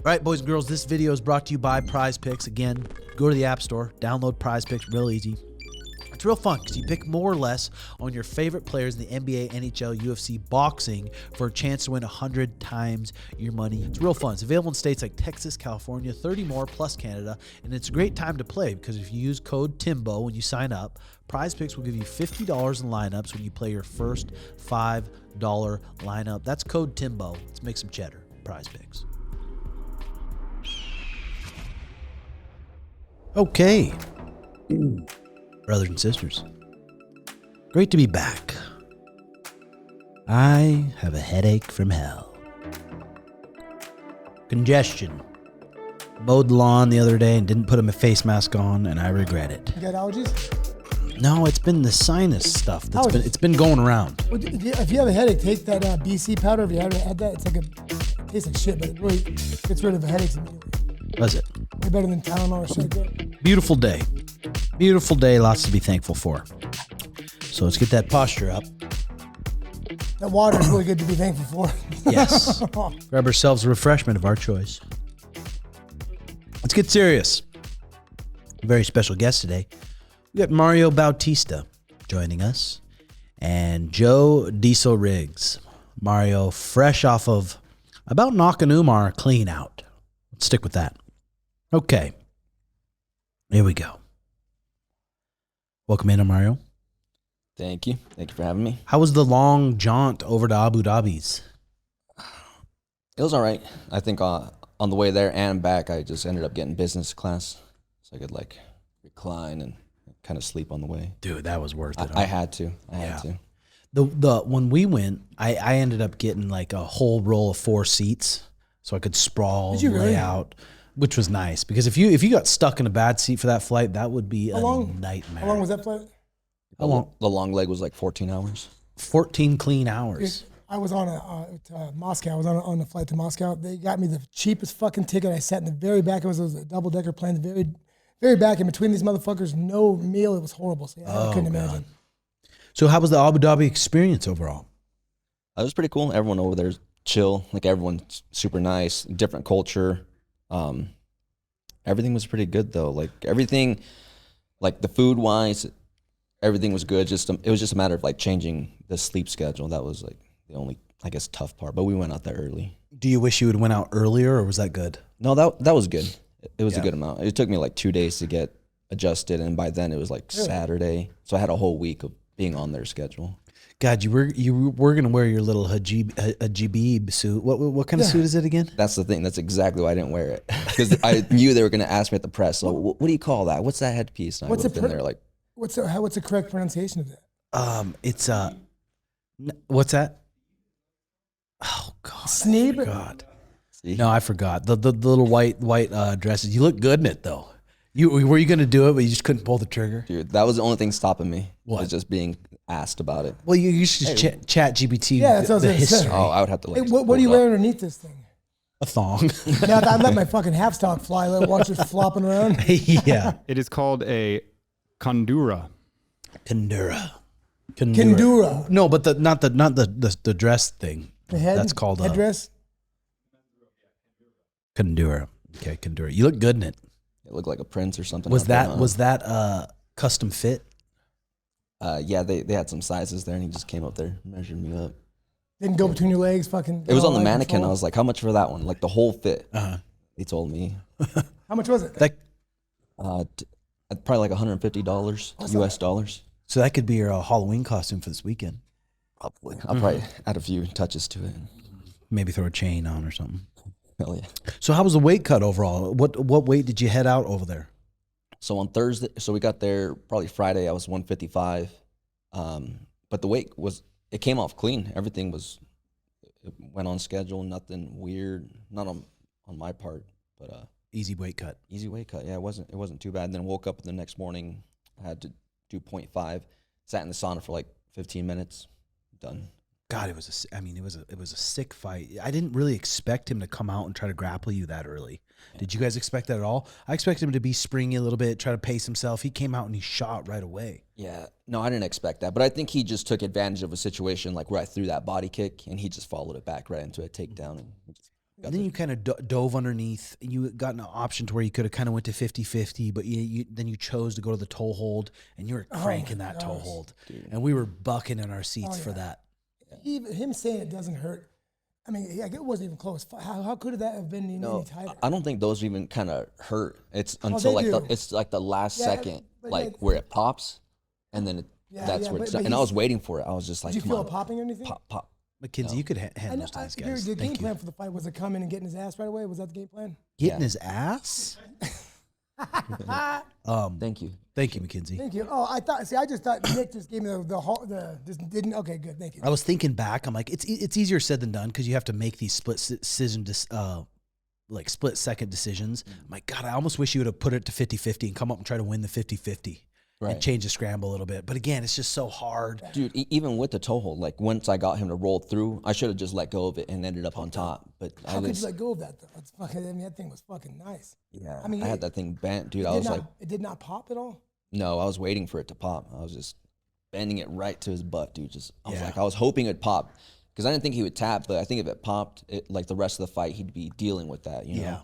All right, boys and girls, this video is brought to you by Prize Picks. Again, go to the App Store, download Prize Picks, real easy. It's real fun because you pick more or less on your favorite players in the NBA, NHL, UFC, boxing for a chance to win 100 times your money. It's real fun. It's available in states like Texas, California, 30 more plus Canada, and it's a great time to play because if you use code TIMBO when you sign up, Prize Picks will give you $50 in lineups when you play your first $5 lineup. That's code TIMBO. Let's make some cheddar. Prize Picks. Okay. Brothers and sisters, great to be back. I have a headache from hell. Congestion. Mowed the lawn the other day and didn't put a face mask on, and I regret it. You got allergies? No, it's been the sinus stuff. It's been going around. Well, if you have a headache, take that BC powder. If you haven't had that, it tastes like shit, but it really gets rid of the headaches immediately. Was it? Way better than Tylenol or shit like that. Beautiful day. Beautiful day, lots to be thankful for. So let's get that posture up. That water is really good to be thankful for. Yes. Grab ourselves a refreshment of our choice. Let's get serious. A very special guest today. We got Mario Bautista joining us and Joe Diesel Riggs. Mario, fresh off of about knocking Umar clean out. Let's stick with that. Okay. Here we go. Welcome in, Mario. Thank you. Thank you for having me. How was the long jaunt over to Abu Dhabi's? It was all right. I think on the way there and back, I just ended up getting business class, so I could like recline and kind of sleep on the way. Dude, that was worth it. I had to. I had to. The when we went, I ended up getting like a whole row of 4 seats, so I could sprawl and lay out, which was nice because if you got stuck in a bad seat for that flight, that would be a nightmare. How long was that flight? How long? The long leg was like 14 hours. 14 clean hours. I was on to Moscow. I was on a flight to Moscow. They got me the cheapest fucking ticket. I sat in the very back. It was a double-decker plane, the very back. In between these motherfuckers, no meal. It was horrible. So I couldn't imagine. So how was the Abu Dhabi experience overall? It was pretty cool. Everyone over there is chill. Like everyone's super nice. Different culture. Everything was pretty good though. Like everything, like the food wise, everything was good. It was just a matter of like changing the sleep schedule. That was like the only, I guess, tough part. But we went out there early. Do you wish you would have went out earlier, or was that good? No, that was good. It was a good amount. It took me like 2 days to get adjusted, and by then it was like Saturday. So I had a whole week of being on their schedule. God, you were gonna wear your little hijab suit. What kind of suit is it again? That's the thing. That's exactly why I didn't wear it, because I knew they were gonna ask me at the press. So what do you call that? What's that headpiece? And What's I in there like, what's the correct pronunciation of that? It's what's that? Oh God, Sneeb. God, no, I forgot the little white dresses. You look good in it though. Were you gonna do it, but you just couldn't pull the trigger? Dude, that was the only thing stopping me. What? Was just being asked about it. Well, you should just chat GPT. Yeah, that's what I was the gonna say. history. Oh, I would have to. Like, Hey, what do you wear underneath this thing? A thong. Now I let my fucking half stock fly. Let watch it flopping around. Yeah. It is called a kandura. Kandura. Kendura. No, but not the dress thing. The head. That's called headdress. Kandura. Okay, Kandura. You look good in it. It looked like a prince or something. Was that custom fit? Yeah, they had some sizes there, and he just came up there, measured me up. Didn't go between your legs, fucking. It was on the mannequin. I was like, "How much for that one?" Like the whole fit. He told me. How much was it? Probably like $150 US dollars. So that could be your Halloween costume for this weekend. Probably. I'll probably add a few touches to it. Maybe throw a chain on or something. Hell yeah. So how was the weight cut overall? What weight did you head out over there? So on Thursday, so we got there probably Friday. I was 155, but the weight it came off clean. Everything it went on schedule. Nothing weird. Not on my part, but easy weight cut. Easy weight cut. Yeah, it wasn't too bad. And then woke up the next morning. I had to do 0.5. Sat in the sauna for like 15 minutes. Done. God, it was a sick fight. I didn't really expect him to come out and try to grapple you that early. Did you guys expect that at all? I expected him to be springy a little bit, try to pace himself. He came out and he shot right away. Yeah, no, I didn't expect that. But I think he just took advantage of a situation like where I threw that body kick and he just followed it back right into a takedown. And And then you kind of dove underneath. And you got an option to where you could have kind of went to 50-50, but then you chose to go to the toe hold, and you were cranking that toe hold. Dude. And we were bucking in our seats for that. Even him saying it doesn't hurt. I mean, it wasn't even close. How could that have been any tighter? I don't think those even kind of hurt. It's until it's like the last second, where it pops, and then that's where it's done. And I was waiting for it. I was just like, did you feel it popping or anything? Pop. McKenzie, you could handle those guys. The game plan for the fight was to come in and get in his ass right away. Was that the game plan? Getting his ass? Thank you, McKenzie. Thank you. Oh, I just thought Nick just gave me the just didn't. Okay, good. Thank you. I was thinking back. I'm like, it's easier said than done because you have to make these split second decisions. I'm like, God, I almost wish you would have put it to 50-50 and come up and try to win the 50-50. Right. And change the scramble a little bit. But again, it's just so hard. Dude, even with the toe hold, like once I got him to roll through, I should have just let go of it and ended up on top. But how could you let go of that though? It's fucking, that thing was fucking nice. Yeah. I mean, I had that thing bent, dude. It did not pop at all? No, I was waiting for it to pop. I was just bending it right to his butt, dude. I was hoping it'd pop. Because I didn't think he would tap, but I think if it popped, like the rest of the fight, he'd be dealing with that, you know?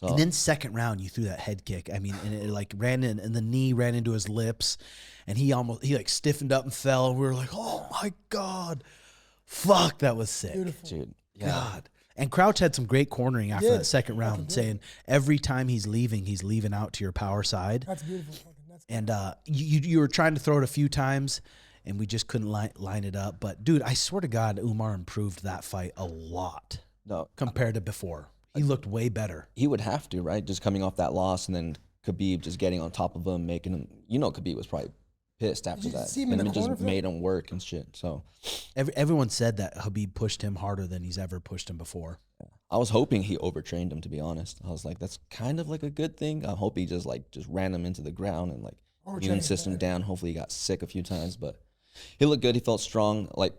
So. And then second round, you threw that head kick. I mean, and it like ran in, and the knee ran into his lips, and he like stiffened up and fell. And we were like, oh my God, fuck, that was sick. Beautiful. Dude. Yeah. God. And Crouch had some great cornering after that second round, saying every time he's leaving out to your power side. That's beautiful. And you were trying to throw it a few times, and we just couldn't line it up. But dude, I swear to God, Umar improved that fight a lot compared to before. He looked way better. He would have to, right? Just coming off that loss, and then Khabib just getting on top of him, making him. You know, Khabib was probably pissed after that. And it just made him work and shit. So everyone said that Khabib pushed him harder than he's ever pushed him before. I was hoping he overtrained him, to be honest. I was like, that's kind of like a good thing. I hope he just ran him into the ground and like immune system down. Hopefully he got sick a few times, but he looked good. He felt strong. Like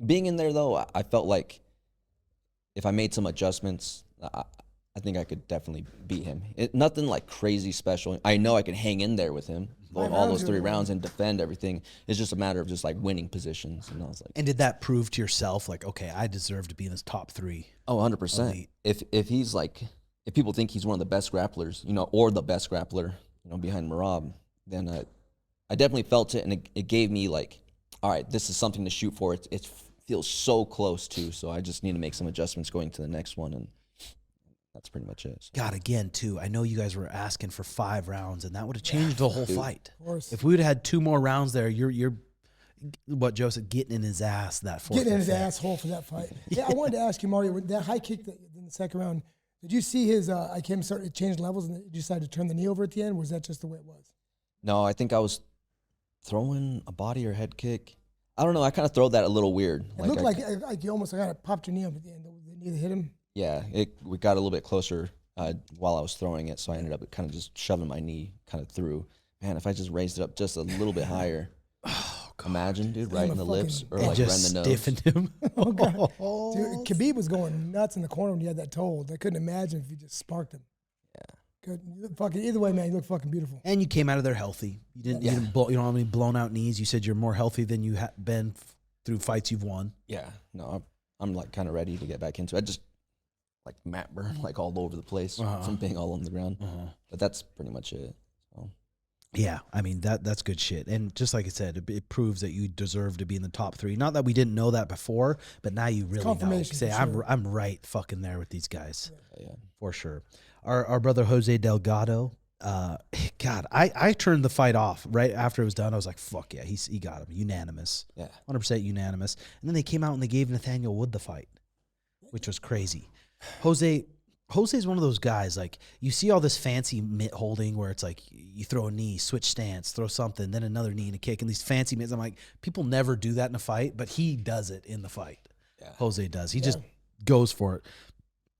being in there though, I felt like if I made some adjustments, I think I could definitely beat him. Nothing like crazy special. I know I could hang in there with him all those 3 rounds and defend everything. It's just a matter of just like winning positions. And I was like, and did that prove to yourself like, okay, I deserve to be in this top 3? Oh, 100%. If he's like, if people think he's one of the best grapplers, you know, or the best grappler, you know, behind Merab, then I definitely felt it, and it gave me like, all right, this is something to shoot for. It feels so close to, so I just need to make some adjustments going to the next one, and that's pretty much it. So. God, again, too, I know you guys were asking for 5 rounds, and that would have changed the whole fight. Of course. If we would have had 2 more rounds there, you're what Joe said, getting in his ass that fourth. Getting in his asshole for that fight. Yeah, I wanted to ask you, Mario, that high kick in the second round, did you see his, started to change levels and you decided to turn the knee over at the end, or was that just the way it was? No, I think I was throwing a body or head kick. I don't know. I kind of throw that a little weird. It looked like you almost kind of popped your knee up at the end. The knee that hit him. Yeah, we got a little bit closer while I was throwing it, so I ended up kind of just shoving my knee kind of through. Man, if I just raised it up just a little bit higher, imagine, dude, right in the lips or like right in the nose. Stiffened him. Oh God, dude, Khabib was going nuts in the corner when he had that toe hold. I couldn't imagine if you just sparked him. Good. Either way, man, you look fucking beautiful. And you came out of there healthy. You didn't you don't have any blown out knees. You said you're more healthy than you have been through fights you've won. Yeah, no, I'm like kind of ready to get back into it. I just like mat burn like all over the place from being all on the ground. But that's pretty much it. So. Yeah, I mean that's good shit. And just like I said, it proves that you deserve to be in the top 3. Not that we didn't know that before, but now you really know. Say I'm right fucking there with these guys. Yeah. For sure. Our brother Jose Delgado, God, I turned the fight off right after it was done. I was like, fuck yeah, he got him. Unanimous. Yeah. 100% unanimous. And then they came out and they gave Nathaniel Wood the fight, which was crazy. Jose's one of those guys, like, you see all this fancy mitt holding where it's like you throw a knee, switch stance, throw something, then another knee and a kick, and these fancy mitts. I'm like, people never do that in a fight, but he does it in the fight. Yeah. Jose does. He just goes for it.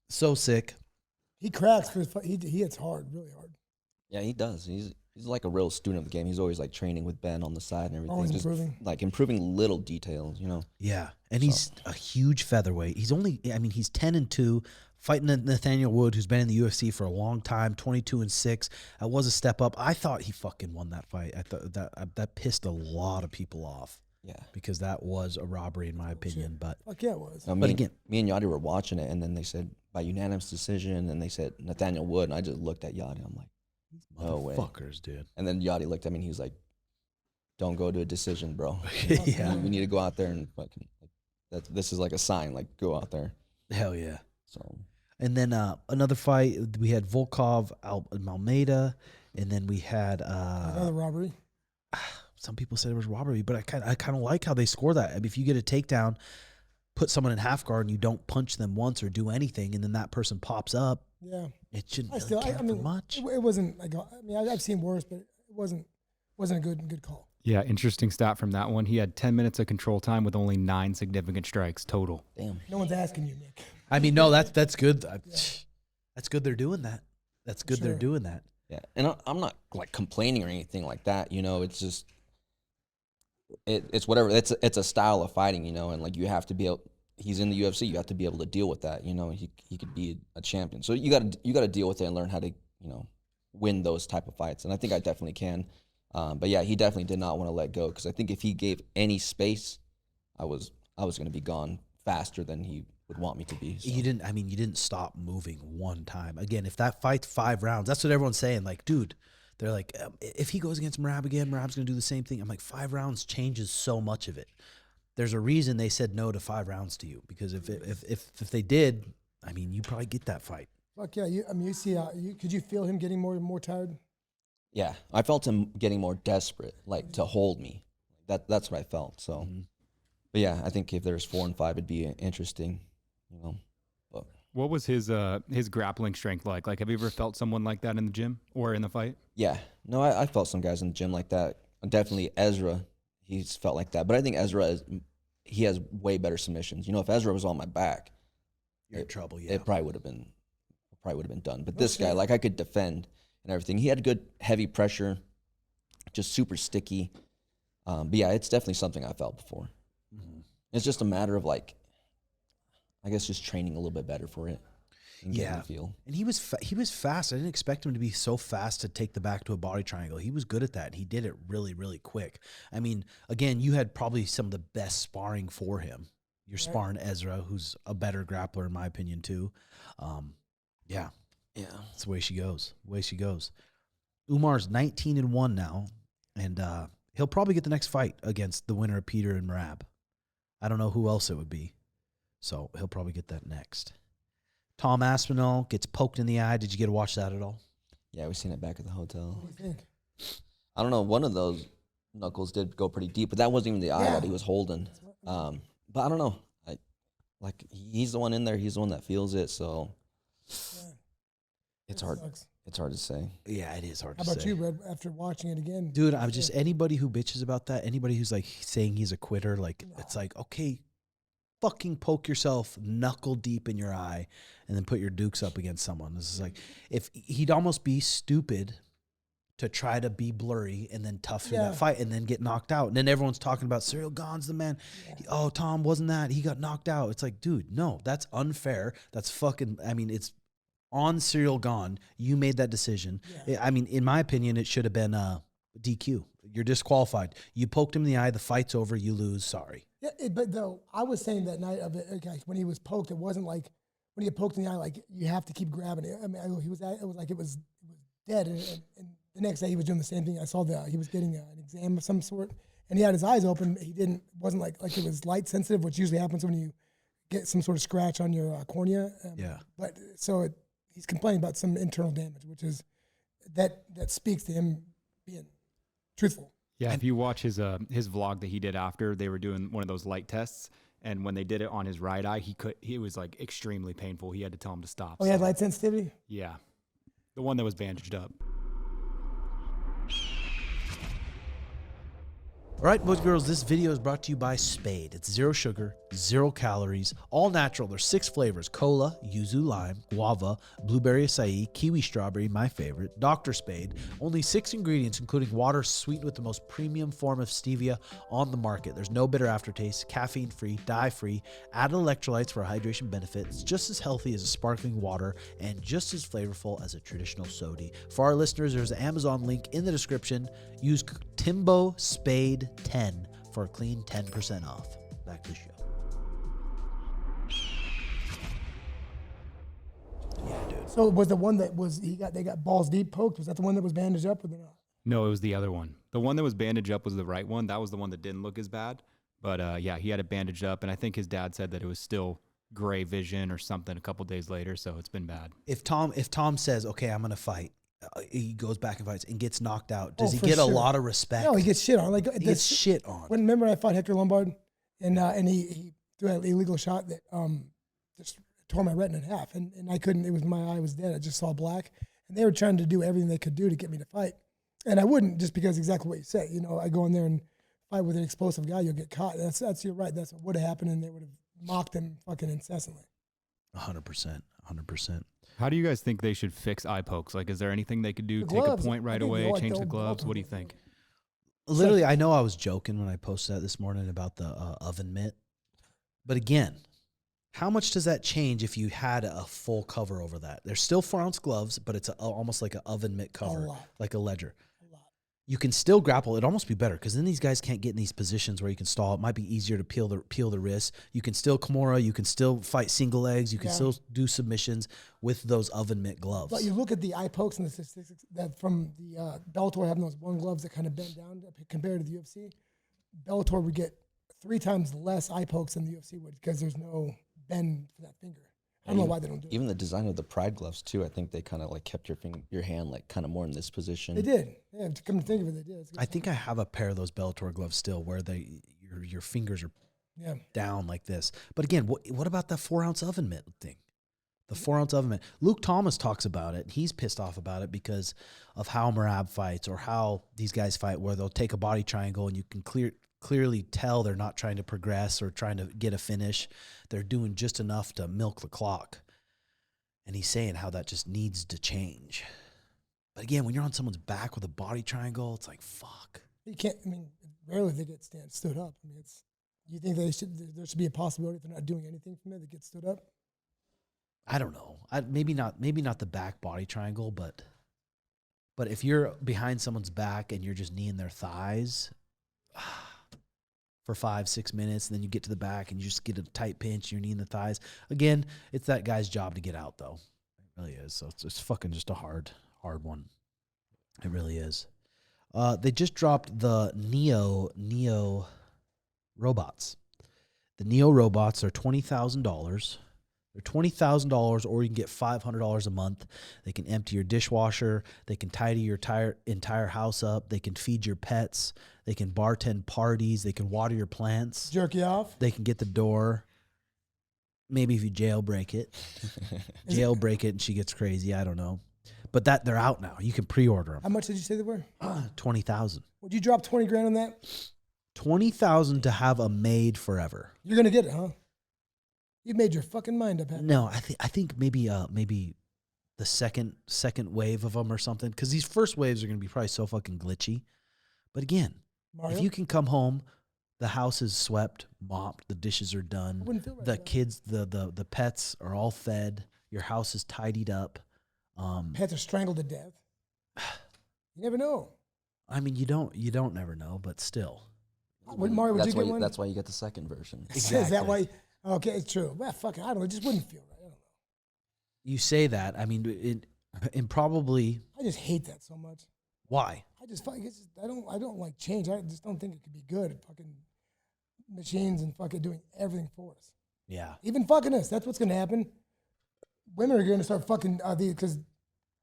So sick. He cracks for his fight. He hits hard, really hard. Yeah, he does. He's like a real student of the game. He's always like training with Ben on the side and everything. Always just improving little details, you know. Yeah, and he's a huge featherweight. He's 10-2, fighting Nathaniel Wood, who's been in the UFC for a long time, 22-6. That was a step up. I thought he fucking won that fight. I thought that pissed a lot of people off. Yeah. because that was a robbery in my opinion. But Fuck yeah, it was. No, But again- me and Yachty were watching it, and then they said by unanimous decision, and they said Nathaniel Wood, and I just looked at Yachty. I'm like, no way. motherfuckers, dude. And then Yachty looked at me, and he was like, "Don't go to a decision, bro. Yeah. we need to go out there and fucking. This is like a sign. Like, go out there." Hell yeah. So. And then another fight, we had Volkov, Almeida, and then we had Another robbery. some people said it was robbery, but I kind of like how they score that. I mean, if you get a takedown, put someone in half guard, and you don't punch them once or do anything, and then that person pops up, Yeah. it shouldn't I really still, count I mean, for much. It wasn't like, I mean, I've seen worse, but it wasn't a good call. Yeah, interesting stat from that one. He had 10 minutes of control time with only 9 significant strikes total. Damn. No one's asking you, Nick. I mean, no, that's good. That's good they're doing that. That's good they're Sure. doing that. Yeah, and I'm not like complaining or anything like that. You know, it's just it's whatever. It's a style of fighting, you know, and like you have to be able. He's in the UFC. You have to be able to deal with that. You know, he could be a champion. So you got to deal with it and learn how to win those type of fights. And I think I definitely can. But yeah, he definitely did not want to let go because I think if he gave any space, I was going to be gone faster than he would want me to be. So. You didn't stop moving one time. Again, if that fight's 5 rounds, that's what everyone's saying. Like, dude, they're like, if he goes against Merab again, Merab's going to do the same thing. I'm like, 5 rounds changes so much of it. There's a reason they said no to 5 rounds to you because if they did, I mean, you probably get that fight. Fuck yeah. You see, could you feel him getting more tired? Yeah, I felt him getting more desperate, like to hold me. That's what I felt. So, but yeah, I think if there's 4 and 5, it'd be interesting, you know. But What was his grappling strength like? Like, have you ever felt someone like that in the gym or in the fight? yeah, no, I felt some guys in the gym like that. Definitely Ezra, he's felt like that. But I think Ezra he has way better submissions. You know, if Ezra was on my back, You're in trouble. Yeah. it probably would have been done. But this guy, like, I could defend and everything. He had good heavy pressure, just super sticky. But yeah, it's definitely something I felt before. Mm-hmm. It's just a matter of like, I guess, just training a little bit better for it. And getting Yeah. the feel. And he was fast. I didn't expect him to be so fast to take the back to a body triangle. He was good at that. He did it really, really quick. I mean, again, you had probably some of the best sparring for him. You're sparring Ezra, who's a better grappler in my opinion too. Yeah, that's the way she goes. Umar's 19-1 now, and he'll probably get the next fight against the winner of Peter and Merab. I don't know who else it would be, so he'll probably get that next. Tom Aspinall gets poked in the eye. Did you get to watch that at all? Yeah, we seen it back at the hotel. What do you think? I don't know. One of those knuckles did go pretty deep, but that wasn't even the eye Yeah. that he was holding. But I don't know. He's the one in there. He's the one that feels it. So it's hard. Sucks. It's hard to say. Yeah, it is hard How to about say. you, Red, after watching it again? Dude, I'm just anybody who bitches about that, anybody who's like saying he's a quitter, like it's like, okay, fucking poke yourself knuckle deep in your eye and then put your dukes up against someone. This is like, if he'd almost be stupid to try to be blurry and then tough through that fight and then get knocked out. And then everyone's talking about Ciryl Gane's the man. Oh, Tom, wasn't that? He got knocked out. It's like, dude, no, that's unfair. That's fucking, I mean, it's on Ciryl Gane. You made that decision. I mean, in my opinion, it should have been DQ. You're disqualified. You poked him in the eye. The fight's over. You lose. Sorry. Yeah, but though I was saying that night of it, okay, when he was poked, it wasn't like when he got poked in the eye, like you have to keep grabbing it. I mean, it was dead, and the next day he was doing the same thing. I saw he was getting an exam of some sort, and he had his eyes open. He wasn't like it was light sensitive, which usually happens when you get some sort of scratch on your cornea. But so he's complaining about some internal damage, which is that speaks to him being truthful. Yeah, if you watch his vlog that he did after, they were doing one of those light tests, and when they did it on his right eye, he was like extremely painful. He had to tell him to stop. Oh, he had light sensitivity? Yeah, the one that was bandaged up. All right, boys and girls, this video is brought to you by Spade. It's 0 sugar, 0 calories, all natural. There's 6 flavors: cola, yuzu lime, guava, blueberry acai, kiwi strawberry, my favorite, Dr. Spade. Only 6 ingredients, including water sweetened with the most premium form of stevia on the market. There's no bitter aftertaste, caffeine-free, dye-free, added electrolytes for a hydration benefit. It's just as healthy as a sparkling water and just as flavorful as a traditional soda. For our listeners, there's an Amazon link in the description. Use TimboSuga10 for a clean 10% off. Back to the show. Yeah, dude. So was the one that was they got balls deep poked? Was that the one that was bandaged up or not? No, it was the other one. The one that was bandaged up was the right one. That was the one that didn't look as bad. But yeah, he had it bandaged up, and I think his dad said that it was still gray vision or something a couple days later, so it's been bad. If Tom says, okay, I'm going to fight, he goes back and fights and gets knocked out, does he get sure. a lot of respect? No, he gets shit on. Like he gets shit on. Remember when I fought Hector Lombard and he threw an illegal shot that just tore my retina in half, and I couldn't. It was my eye was dead. I just saw black, and they were trying to do everything they could do to get me to fight, and I wouldn't just because exactly what you say. You know, I go in there and fight with an explosive guy, you'll get caught. That's you're right. That's what would have happened, and they would have mocked him fucking incessantly. 100%. How do you guys think they should fix eye pokes? Like, is there anything they could do? Take a point right away, change the gloves? What do you think? Literally, I know I was joking when I posted that this morning about the oven mitt. But again, how much does that change if you had a full cover over that? There's still 4-ounce gloves, but it's almost like an oven mitt cover, like a ledger. You can still grapple. It'd almost be better because then these guys can't get in these positions where you can stall. It might be easier to peel the wrist. You can still Kimura. You can still fight single legs. You can still do submissions with those oven mitt gloves. But you look at the eye pokes and the statistics that from the Bellator having those one gloves that kind of bend down compared to the UFC. Bellator would get 3 times less eye pokes than the UFC would because there's no bend for that finger. I don't know why they don't do it. Even the design of the Pride gloves too. I think they kind of like kept your hand like kind of more in this position. They did. Yeah, to come to think of it, they did. I think I have a pair of those Bellator gloves still where your fingers are down like this. But again, what about the 4-ounce oven mitt thing? The 4-ounce oven mitt. Luke Thomas talks about it. He's pissed off about it because of how Merab fights or how these guys fight, where they'll take a body triangle and you can clearly tell they're not trying to progress or trying to get a finish. They're doing just enough to milk the clock. And he's saying how that just needs to change. But again, when you're on someone's back with a body triangle, it's like, fuck. You can't, I mean, rarely they get stood up. I mean, you think there should be a possibility if they're not doing anything from there, they get stood up? I don't know. Maybe not the back body triangle, but if you're behind someone's back and you're just kneeing their thighs for 5-6 minutes, and then you get to the back and you just get a tight pinch, you're kneeing the thighs. Again, it's that guy's job to get out, though. It really is. So it's fucking just a hard one. It really is. They just dropped the Neo robots. The Neo robots are $20,000. They're $20,000, or you can get $500 a month. They can empty your dishwasher. They can tidy your entire house up. They can feed your pets. They can bartend parties. They can water your plants. Jerk you off? They can get the door. Maybe if you jailbreak it. Jailbreak it and she gets crazy. I don't know. But they're out now. You can pre-order them. How much did you say they were? $20,000. Would you drop $20,000 on that? $20,000 to have a maid forever. You're gonna get it, huh? You made your fucking mind up. No, I think maybe the second wave of them or something, because these first waves are gonna be probably so fucking glitchy. But again, Mario? if you can come home, the house is swept, mopped, the dishes are done, the kids, the pets are all fed, your house is tidied up. Pets are strangled to death. You never know. I mean, you don't never know, but still. Mario, would you get one? That's why you get the second version. Exactly. Is that why? Okay, it's true. Well, fuck it. I don't know. It just wouldn't feel right. I don't know. You say that. I mean, and probably. I just hate that so much. Why? I don't like change. I just don't think it could be good. Fucking machines and fucking doing everything for us. Yeah. Even fucking us. That's what's going to happen. Women are going to start fucking, because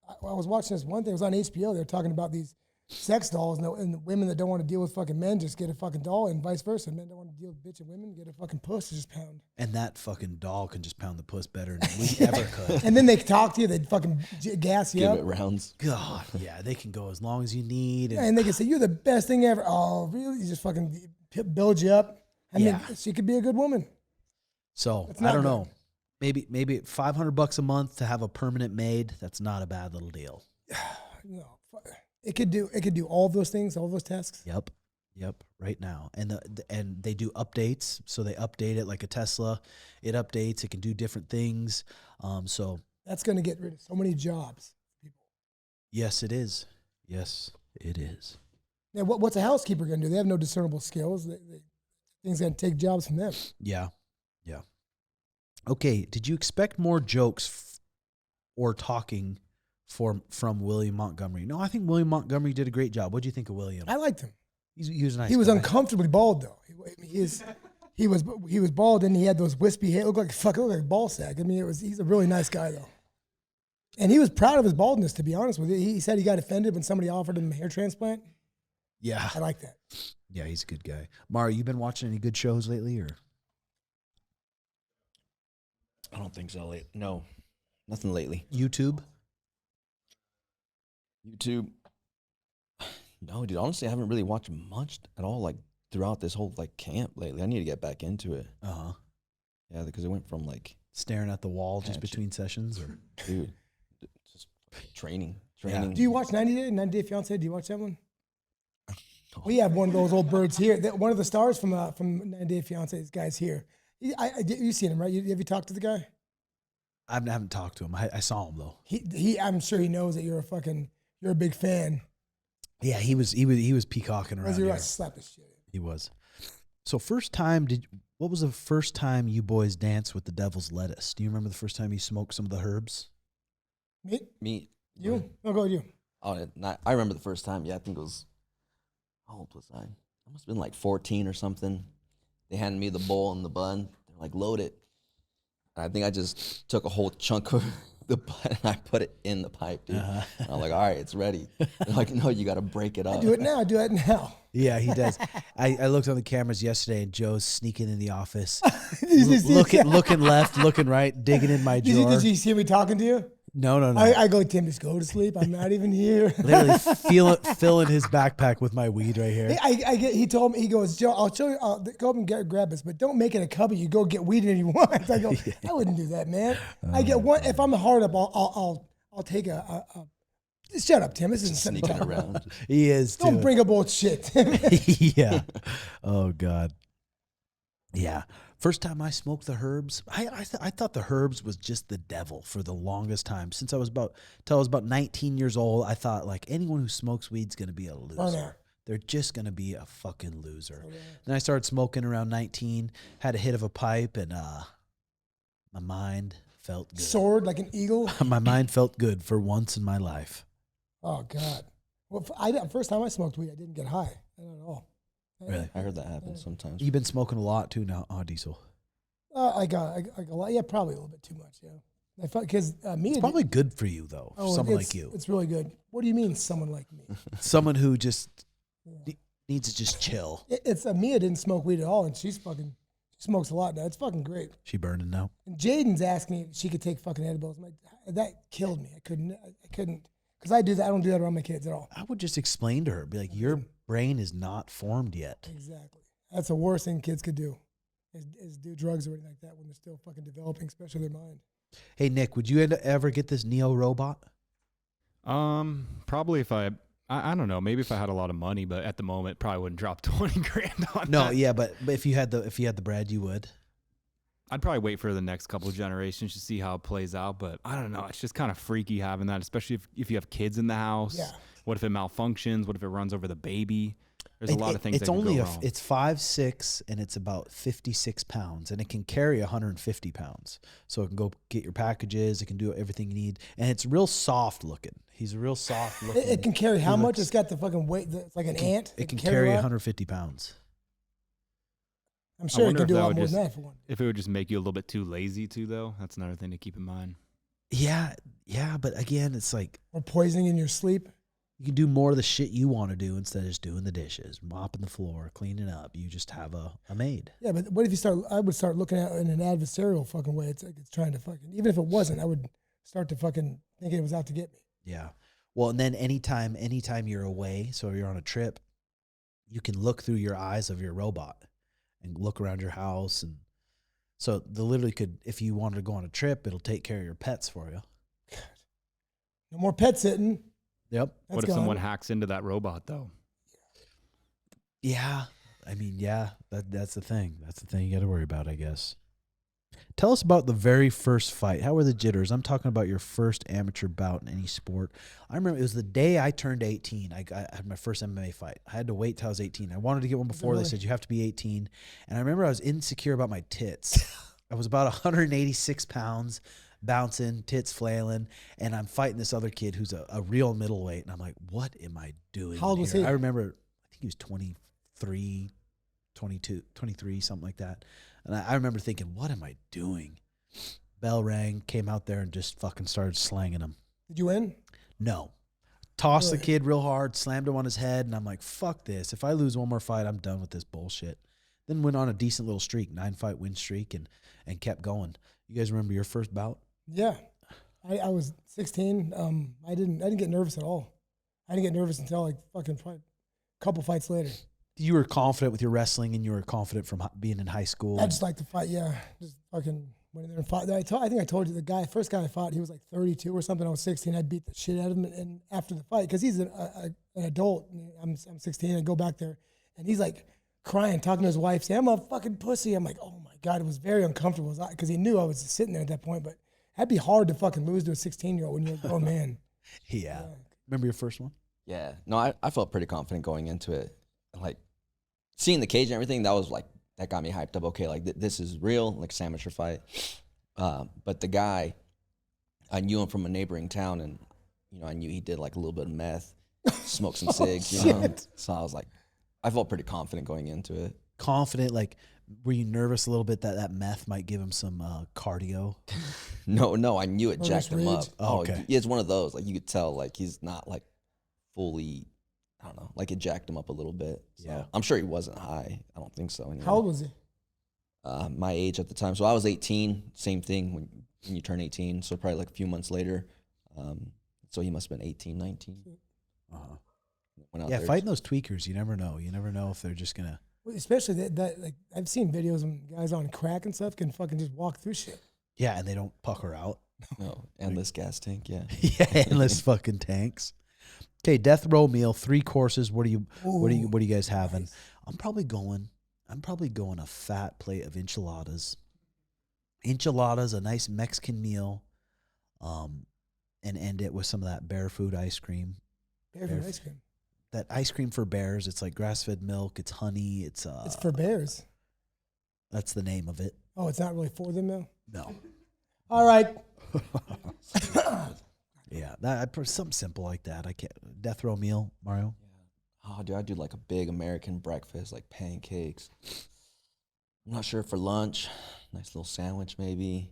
I was watching this one thing. It was on HBO. They were talking about these sex dolls, and the women that don't want to deal with fucking men just get a fucking doll, and vice versa. Men don't want to deal with bitch and women, get a fucking puss to just pound. And that fucking doll can just pound the puss better than we ever could. And then they talk to you, they'd fucking gas you Give up. it rounds. God, yeah, they can go as long as you need. And they can say, you're the best thing ever. Oh, really? You just fucking build you up. I mean, she could be a good woman. So, I don't know. Maybe $500 a month to have a permanent maid. That's not a bad little deal. No. It could do all those things, all those tasks. Yep, right now. And they do updates, so they update it like a Tesla. It updates. It can do different things. So that's going to get rid of so many jobs. People. Yes, it is. Yes, it is. Yeah, what's a housekeeper going to do? They have no discernible skills. Things going to take jobs from them. Yeah. Yeah. Okay. Did you expect more jokes or talking from William Montgomery? No, I think William Montgomery did a great job. What do you think of William? I liked him. He was a nice He was guy. uncomfortably bald though. He was bald and he had those wispy hair. It looked like a ball sack. I mean, he's a really nice guy though. And he was proud of his baldness, to be honest with you. He said he got offended when somebody offered him a hair transplant. Yeah. I like that. Yeah, he's a good guy. Mario, you been watching any good shows lately, or? I don't think so. No, nothing lately. YouTube? YouTube. No, dude. Honestly, I haven't really watched much at all. Like throughout this whole camp lately. I need to get back into it. Yeah, because it went from staring at the wall just between sessions, or dude, just training. Yeah. Do you watch 90 Day Fiance? Do you watch that one? We have one of those old birds here. One of the stars from 90 Day Fiance. This guy's here. You've seen him, right? Have you talked to the guy? I haven't talked to him. I saw him though. I'm sure he knows that you're a big fan. Yeah, he was peacocking around. He here. was slap the shit. He was. So what was the first time you boys danced with the devil's lettuce? Do you remember the first time you smoked some of the herbs? Me. You? No, go you. Oh, I remember the first time. Yeah, I think it was. How old was I? I must have been 14 or something. They handed me the bowl and the bun. They're like, load it. And I think I just took a whole chunk of the bun and I put it in the pipe, dude. And I'm like, all right, it's ready. They're like, no, you got to break it up. Do it now. Yeah, he does. I looked on the cameras yesterday, and Joe's sneaking in the office, looking left, looking right, digging in my drawer. Did you see me talking to you? No. I go, Tim, just go to sleep. I'm not even here. Literally filling his backpack with my weed right here. He told me, he goes, Joe, I'll show you, I'll go up and grab this, but don't make it a cubby. You go get weed if you want. I go, I wouldn't do that, man. I get one, if I'm hard up, I'll take a shut up, Tim. This isn't Sneaking around. He is, too. Don't bring up old shit. Yeah. Oh, God. Yeah. First time I smoked the herbs, I thought the herbs was just the devil for the longest time. Since I was about 19 years old, I thought anyone who smokes weed's going to be a loser. Oh, no. They're just going to be a fucking loser. Oh, yeah. Then I started smoking around 19, had a hit of a pipe, and my mind felt good. Soared like an eagle? My mind felt good for once in my life. Oh, God. Well, first time I smoked weed, I didn't get high. Not at all. Really? I heard that happen sometimes. You've been smoking a lot too now, Diesel. I got a lot. Yeah, probably a little bit too much. Yeah, I felt because it's probably good for you though. Someone like you. It's really good. What do you mean, someone like me? Someone who just needs to just chill. It's Mia didn't smoke weed at all, and she smokes a lot now. It's fucking great. She burning now. And Jaden's asking me if she could take fucking edibles. I'm like, that killed me. I couldn't because I do that. I don't do that around my kids at all. I would just explain to her, be like, your brain is not formed yet. Exactly. That's the worst thing kids could do, is do drugs or anything like that when they're still fucking developing, especially their mind. Hey, Nick, would you ever get this Neo robot? Probably if I don't know, maybe if I had a lot of money, but at the moment, probably wouldn't drop 20 grand on No, that. yeah, but if you had the bread, you would. I'd probably wait for the next couple of generations to see how it plays out, but I don't know. It's just kind of freaky having that, especially if you have kids in the house. Yeah. What if it malfunctions? What if it runs over the baby? There's a lot of things that can go wrong. It's 5'6" and it's about 56 pounds, and it can carry 150 pounds. So it can go get your packages. It can do everything you need, and it's real soft looking. He's real soft looking. It can carry how much? It's got the fucking weight. It's like an ant. It can carry 150 pounds. I'm sure it can do a lot more than that for one. If it would just make you a little bit too lazy too, though, that's another thing to keep in mind. Yeah, but again, it's like... Or poisoning in your sleep. You can do more of the shit you want to do instead of just doing the dishes, mopping the floor, cleaning up. You just have a maid. Yeah, but what if I would start looking at it in an adversarial fucking way. It's like it's trying to fucking... Even if it wasn't, I would start to fucking think it was out to get me. Yeah. Well, and then anytime you're away, so you're on a trip, you can look through your eyes of your robot and look around your house. And so they literally could, if you wanted to go on a trip, it'll take care of your pets for you. God. No more pet sitting. Yep. What if someone hacks into that robot, though? Yeah. I mean, yeah, that's the thing. That's the thing you got to worry about, I guess. Tell us about the very first fight. How were the jitters? I'm talking about your first amateur bout in any sport. I remember it was the day I turned 18. I had my first MMA fight. I had to wait till I was 18. I wanted to get one before. They said you have to be 18. And I remember I was insecure about my tits. I was about 186 pounds, bouncing, tits flailing, and I'm fighting this other kid who's a real middleweight. And I'm like, what am I doing? How old was he? I remember, I think he was 23, 22, 23, something like that. And I remember thinking, what am I doing? Bell rang, came out there and just fucking started slanging him. Did you win? No. Tossed the kid real hard, slammed him on his head, and I'm like, fuck this. If I lose one more fight, I'm done with this bullshit. Then went on a decent little streak, 9-fight win streak, and kept going. You guys remember your first bout? Yeah. I was 16. I didn't get nervous at all. I didn't get nervous until like fucking a couple fights later. You were confident with your wrestling, and you were confident from being in high school. I just like to fight, yeah. Just fucking went in there and fought. I think I told you the first guy I fought, he was like 32 or something. I was 16. I beat the shit out of him. And after the fight, because he's an adult, I'm 16. I go back there, and he's like crying, talking to his wife, saying, "I'm a fucking pussy." I'm like, oh my God, it was very uncomfortable because he knew I was just sitting there at that point. But that'd be hard to fucking lose to a 16-year-old when you're a grown man. Yeah. Remember your first one? Yeah. No, I felt pretty confident going into it. Like, seeing the cage and everything, that got me hyped up. Okay, like this is real, like it's an amateur fight. But the guy, I knew him from a neighboring town, and I knew he did like a little bit of meth, smoked some cigs, So I was like, I felt pretty confident going into it. Confident, like, were you nervous a little bit that meth might give him some cardio? No, I knew it jacked him up. Oh, okay. It's one of those, like you could tell, like he's not like fully. I don't know, like it jacked him up a little bit. So Yeah. I'm sure he wasn't high. I don't think so. Anyway. How old was he? My age at the time. So I was 18, same thing when you turn 18. So probably like a few months later. So he must have been 18, 19. Uh-huh. Yeah, fighting those tweakers, you never know. You never know if they're just going to. Especially that, like, I've seen videos of guys on crack and stuff can fucking just walk through shit. Yeah, and they don't pucker out. No, endless gas tank, yeah. Yeah, endless fucking tanks. Okay, death row meal, 3 courses. What are you guys having? Nice. I'm probably going a fat plate of enchiladas. Enchiladas, a nice Mexican meal, and end it with some of that bear food ice cream. Bear food ice cream. That ice cream for bears. It's like grass-fed milk. It's honey. It's for bears. That's the name of it. Oh, it's not really for them though? No. All right. Yeah, something simple like that. I can't. Death row meal, Mario. Oh, dude, I do like a big American breakfast, like pancakes. I'm not sure for lunch. Nice little sandwich maybe.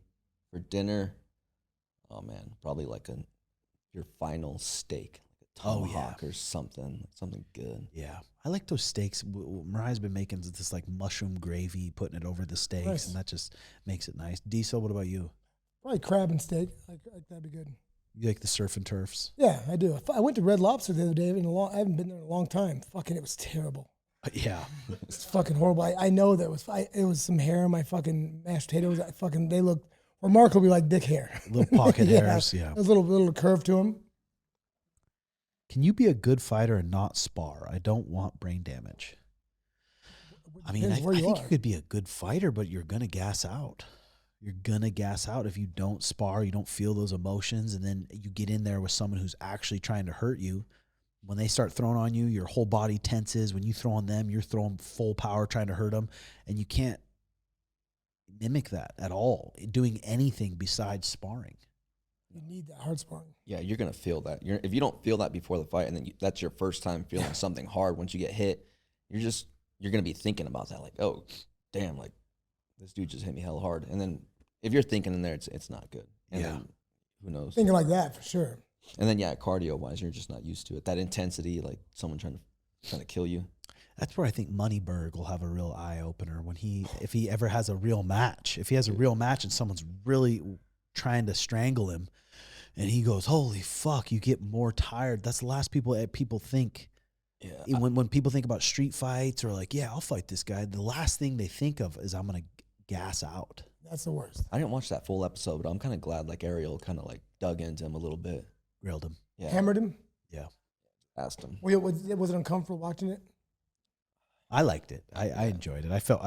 For dinner, oh man, probably like your final steak, like a tomahawk or something good. Yeah, I like those steaks. Mariah's been making this like mushroom gravy, putting it over the steaks, Nice. and that just makes it nice. Diesel, what about you? Probably crab and steak. Like that'd be good. You like the surf and turfs? Yeah, I do. I went to Red Lobster the other day. I haven't been there in a long time. Fucking, it was terrible. Yeah. It's fucking horrible. I know that it was some hair on my fucking mashed potatoes. They looked remarkably like dick hair. Little pocket hairs, yeah. There's a little curve to them. Can you be a good fighter and not spar? I don't want brain damage. I mean, I think you could be a good fighter, but you're going to gas out. You're going to gas out if you don't spar, you don't feel those emotions, and then you get in there with someone who's actually trying to hurt you. When they start throwing on you, your whole body tenses. When you throw on them, you're throwing full power trying to hurt them, and you can't mimic that at all, doing anything besides sparring. You need that hard sparring. Yeah, you're going to feel that. If you don't feel that before the fight, and then that's your first time feeling something hard once you get hit, you're going to be thinking about that, like, oh, damn, like, this dude just hit me hella hard. And then if you're thinking in there, it's not good. And then, who knows? Thinking like that, for sure. And then, cardio-wise, you're just not used to it. That intensity, like someone trying to kill you. That's where I think Moneyberg will have a real eye-opener if he ever has a real match. If he has a real match and someone's really trying to strangle him, and he goes, holy fuck, you get more tired. That's the last people think. Yeah. When people think about street fights or like, yeah, I'll fight this guy, the last thing they think of is I'm going to gas out. That's the worst. I didn't watch that full episode, but I'm kind of glad like Ariel kind of like dug into him a little bit. Grilled him. Yeah. Hammered him? Yeah. Asked him. Was it uncomfortable watching it? I liked it. I enjoyed it. I felt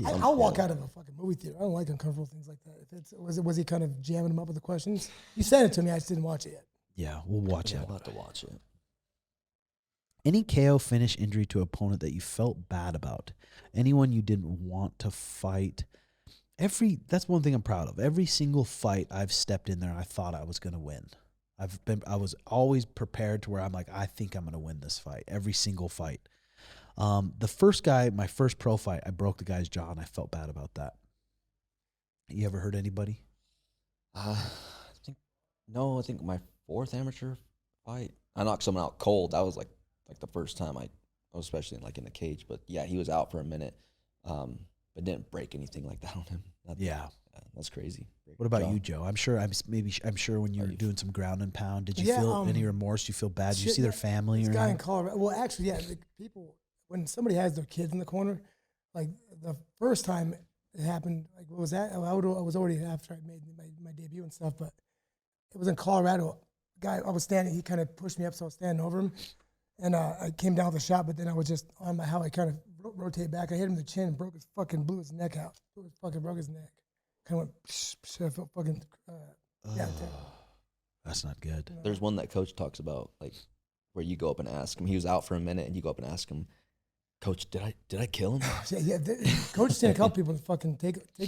I'll walk out of a fucking movie theater. I don't like uncomfortable things like that. If it's was he kind of jamming him up with the questions? You sent it to me. I just didn't watch it yet. yeah, we'll watch it. I'll have to watch it. Any KO finish injury to opponent that you felt bad about? Anyone you didn't want to fight? That's one thing I'm proud of. Every single fight I've stepped in there, I thought I was going to win. I was always prepared to where I'm like, I think I'm going to win this fight. Every single fight. The first guy, my first pro fight, I broke the guy's jaw and I felt bad about that. You ever hurt anybody? I think my 4th amateur fight, I knocked someone out cold. That was like the first time I was especially like in the cage. But yeah, he was out for a minute, but didn't break anything like that on him. Nothing. Yeah. That's crazy. What about you, Joe? I'm sure when you were doing some ground and pound, did you feel any remorse? Do you feel bad? Did you see their family? This or guy in anything? Colorado. Well, actually, yeah. The people, when somebody has their kids in the corner, like the first time it happened, like what was that? I was already after I made my debut and stuff, but it was in Colorado. Guy, I was standing. He kind of pushed me up, so I was standing over him, and I came down with a shot. But then I was just on how I kind of rotate back. I hit him in the chin and blew his neck out. Broke his neck. Kind of went. I felt fucking. That's not good. There's one that coach talks about, like where you go up and ask him. He was out for a minute, and you go up and ask him, Coach, did I kill him? yeah. Coach seen a couple people fucking take a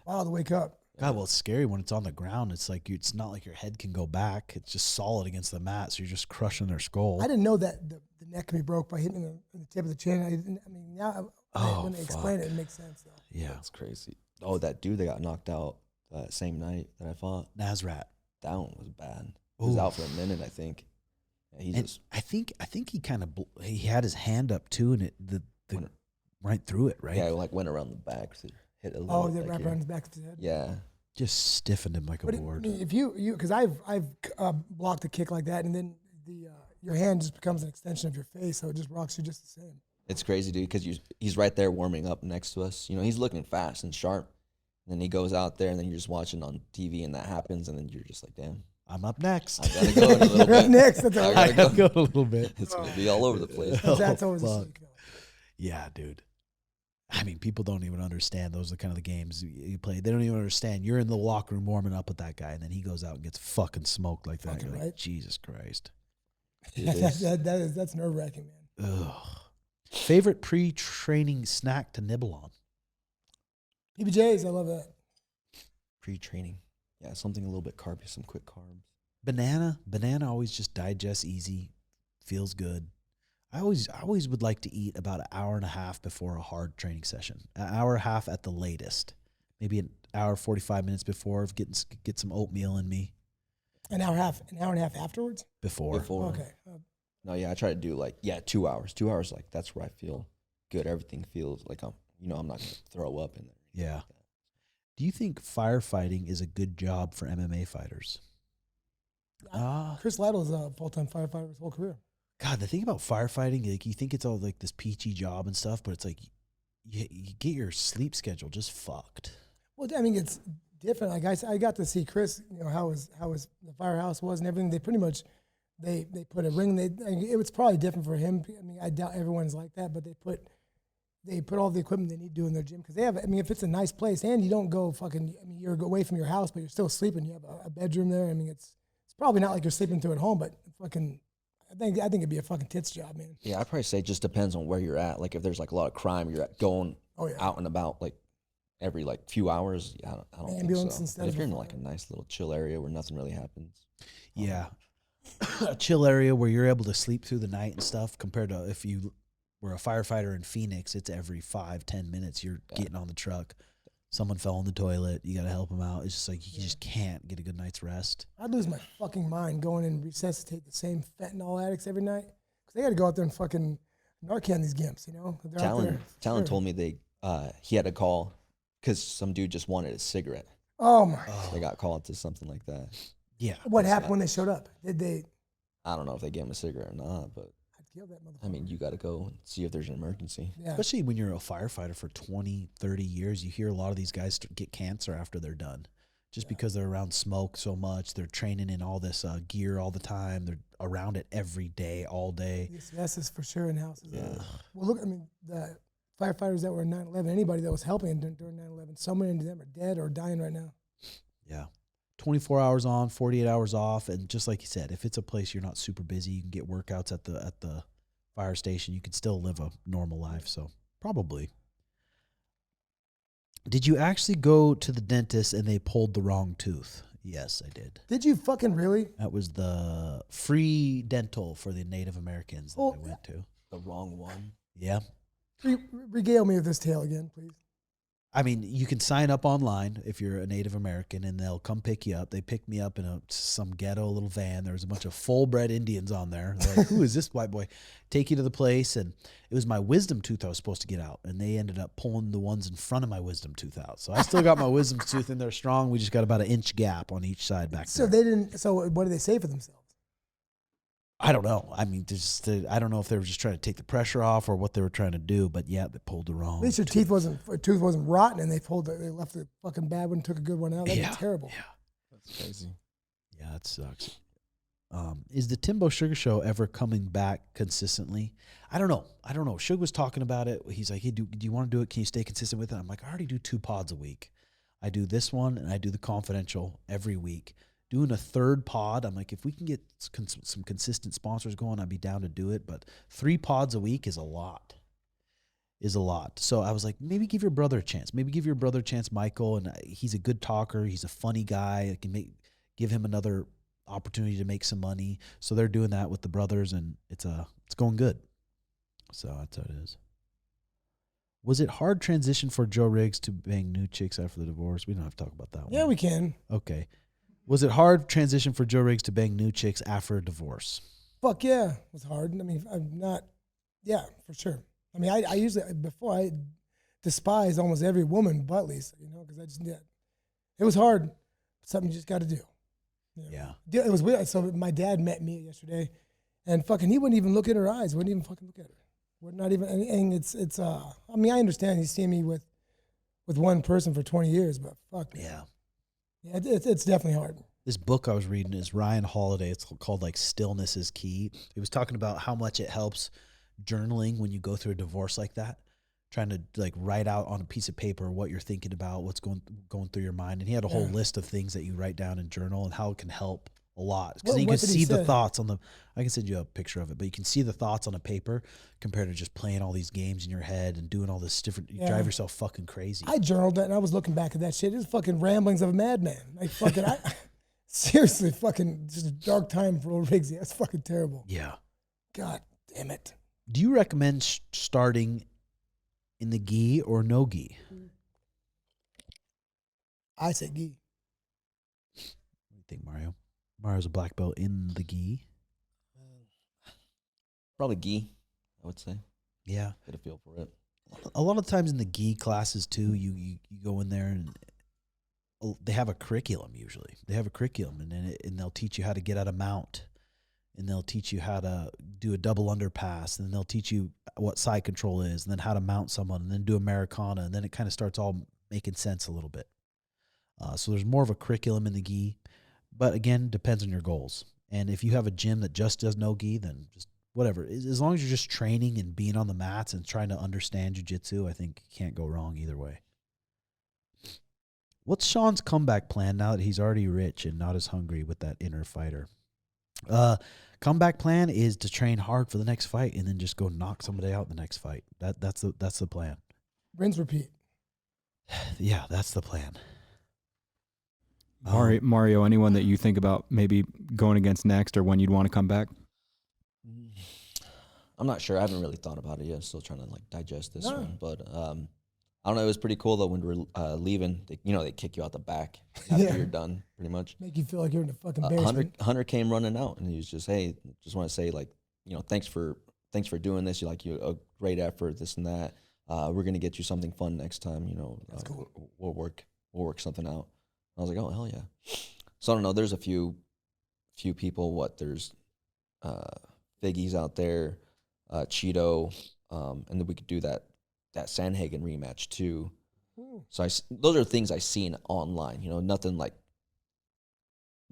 while to wake up. God, well, it's scary when it's on the ground. It's like it's not like your head can go back. It's just solid against the mat, so you're just crushing their skull. I didn't know that the neck can be broke by hitting the tip of the chin. Now when they explain it, it makes sense though. Yeah, that's crazy. Oh, that dude that got knocked out that same night that I fought, Nasrat. That one was bad. He was out for a minute, I think. Yeah, I think he kind of he had his hand up too, and it right through it, right? Yeah, it like went around the back, so hit a little. Oh, they wrap around his back of his head. Yeah, just stiffened him like a board. If you because I've blocked a kick like that, and then your hand just becomes an extension of your face, so it just rocks you just the same. It's crazy, dude, because he's right there warming up next to us. You know, he's looking fast and sharp. And then he goes out there, and then you're just watching on TV, and that happens, and then you're just like, damn. I'm up next. I gotta go in a little bit. Next, I gotta go a little bit. It's gonna be all over the place. That's always a sick. Yeah, dude. I mean, people don't even understand. Those are kind of the games you play. They don't even understand. You're in the locker room warming up with that guy, and then he goes out and gets fucking smoked like that. You're like, Jesus Christ. That's nerve-wracking, man. Ugh. Favorite pre-training snack to nibble on? PBJs, I love that. Pre-training. Yeah, something a little bit carby, some quick carbs. Banana always just digests easy, feels good. I always would like to eat about an hour and a half before a hard training session. An hour and a half at the latest. Maybe an hour, 45 minutes before, get some oatmeal in me. An hour and a half afterwards? Before. Okay. No, yeah, I try to do 2 hours. 2 hours, like that's where I feel good. Everything feels like I'm not gonna throw up in there. Yeah. Like do you think firefighting is a good job for MMA fighters? Chris Lytle's a full-time firefighter his whole career. God, the thing about firefighting, like you think it's all like this peachy job and stuff, but it's like you get your sleep schedule just fucked. Well, I mean, it's different. Like I got to see Chris, how his the firehouse was and everything. They pretty much they put a ring. It was probably different for him. I mean, I doubt everyone's like that, but they put all the equipment they need to do in their gym because they have. I mean, if it's a nice place and you don't go fucking. I mean, you're away from your house, but you're still sleeping. You have a bedroom there. I mean, it's probably not like you're sleeping through at home, but fucking. I think it'd be a fucking tits job, man. Yeah, I'd probably say it just depends on where you're at. Like if there's like a lot of crime, you're going out and about like every few hours. Yeah, I don't Ambulance think so. instead But if of you're a in fire. like a nice little chill area where nothing really happens. Yeah. A chill area where you're able to sleep through the night and stuff compared to if you were a firefighter in Phoenix, it's every 5-10 minutes you're getting on the truck. Someone fell in the toilet. You got to help them out. It's just like you just can't get a good night's rest. I'd lose my fucking mind going and resuscitate the same fentanyl addicts every night because they got to go out there and fucking Narcan these gimps, They're out there. Talon told me he had to call because some dude just wanted a cigarette. Oh my! They got called to something like that. Yeah. What happened when they showed up? Did they? I don't know if they gave him a cigarette or not, but I'd kill that motherfucker. I mean, you got to go and see if there's an emergency. Yeah. Especially when you're a firefighter for 20, 30 years, you hear a lot of these guys get cancer after they're done. just because they're around smoke so much. They're training in all this gear all the time. They're around it every day, all day. Yes, is for sure in houses. Well, look, I mean, the firefighters that were in 9/11, anybody that was helping during 9/11, so many of them are dead or dying right now. Yeah. 24 hours on, 48 hours off. And just like you said, if it's a place you're not super busy, you can get workouts at the fire station. You can still live a normal life. So probably. Did you actually go to the dentist and they pulled the wrong tooth? Yes, I did. Did you fucking really? That was the free dental for the Native Americans that I went to. The wrong one. Yeah. Regale me with this tale again, please. I mean, you can sign up online if you're a Native American, and they'll come pick you up. They picked me up in some ghetto little van. There was a bunch of full-bred Indians on there. They're like, who is this white boy? Take you to the place, and it was my wisdom tooth I was supposed to get out, and they ended up pulling the ones in front of my wisdom tooth out. So I still got my wisdom tooth in there strong. We just got about an inch gap on each side back So there. they didn't. So what did they say for themselves? I don't know. I mean, I don't know if they were just trying to take the pressure off or what they were trying to do, but yeah, they pulled the wrong. At least your tooth wasn't rotten, and they left the fucking bad one, took a good one out. That'd be terrible. Yeah, That's crazy. yeah, it sucks. Is the TimboSuga show ever coming back consistently? I don't know. Suge was talking about it. He's like, hey, do you want to do it? Can you stay consistent with it? I'm like, I already do 2 pods a week. I do this one, and I do the confidential every week. Doing a 3rd pod, I'm like, if we can get some consistent sponsors going, I'd be down to do it. But 3 pods a week is a lot. So I was like, maybe give your brother a chance. Maybe give your brother a chance, Michael. And he's a good talker. He's a funny guy. I can give him another opportunity to make some money. So they're doing that with the brothers, and it's going good. So that's how it is. Was it hard transition for Joe Riggs to bang new chicks after the divorce? We don't have to talk about that one. Yeah, we can. Okay. Was it hard transition for Joe Riggs to bang new chicks after a divorce? Fuck yeah, it was hard. I mean, I'm not. Yeah, for sure. I mean, I usually before I despise almost every woman, but Lisa, because I just did. It was hard. Something you just got to do. Yeah. It was weird. So my dad met me yesterday, and fucking he wouldn't even look at her eyes. Wouldn't even fucking look at her. Would not even. And it's. I mean, I understand he's seen me with one person for 20 years, but fuck. Man. Yeah. Yeah, it's definitely hard. This book I was reading is Ryan Holiday. It's called like Stillness is Key. He was talking about how much it helps journaling when you go through a divorce like that, trying to like write out on a piece of paper what you're thinking about, what's going through your mind. And he had a whole list of things that you write down in journal and how it can help a lot. Because you can see the thoughts on I can send you a picture of it, but you can see the thoughts on a paper compared to just playing all these games in your head and doing all this different, you drive yourself fucking crazy. I journaled that and I was looking back at that shit. It was fucking ramblings of a madman. Like fucking, seriously, fucking just a dark time for old Riggsy. That's fucking terrible. Yeah. God damn it. Do you recommend starting in the gi or no gi? I say gi. What do you think, Mario? Mario's a black belt in the gi. Probably gi, I would say. Yeah. Get a feel for it. A lot of times in the gi classes too, you go in there and they have a curriculum usually. They have a curriculum and they'll teach you how to get out of mount. And they'll teach you how to do a double underpass. And then they'll teach you what side control is and then how to mount someone and then do Americana. And then it kind of starts all making sense a little bit. So there's more of a curriculum in the gi. But again, depends on your goals. And if you have a gym that just does no gi, then just whatever. As long as you're just training and being on the mats and trying to understand jiu-jitsu, I think you can't go wrong either way. What's Sean's comeback plan now that he's already rich and not as hungry with that inner fighter? Comeback plan is to train hard for the next fight and then just go knock somebody out in the next fight. That's the plan. Rinse, repeat. Yeah, that's the plan. Mario, anyone that you think about maybe going against next or when you'd want to come back? I'm not sure. I haven't really thought about it yet. Still trying to like digest this one. But I don't know. It was pretty cool though when we were leaving. They kick you out the back after you're done, pretty much. Make you feel like you're in the fucking basement. Hunter came running out and he was just, hey, just want to say like, thanks for doing this. You a great effort, this and that. We're gonna get you something fun next time. That's cool. We'll work something out. I was like, oh hell yeah. So I don't know. There's a few people. There's Figgy's out there, Cheeto, and then we could do that Sandhagen rematch too. So those are things I seen online. Nothing like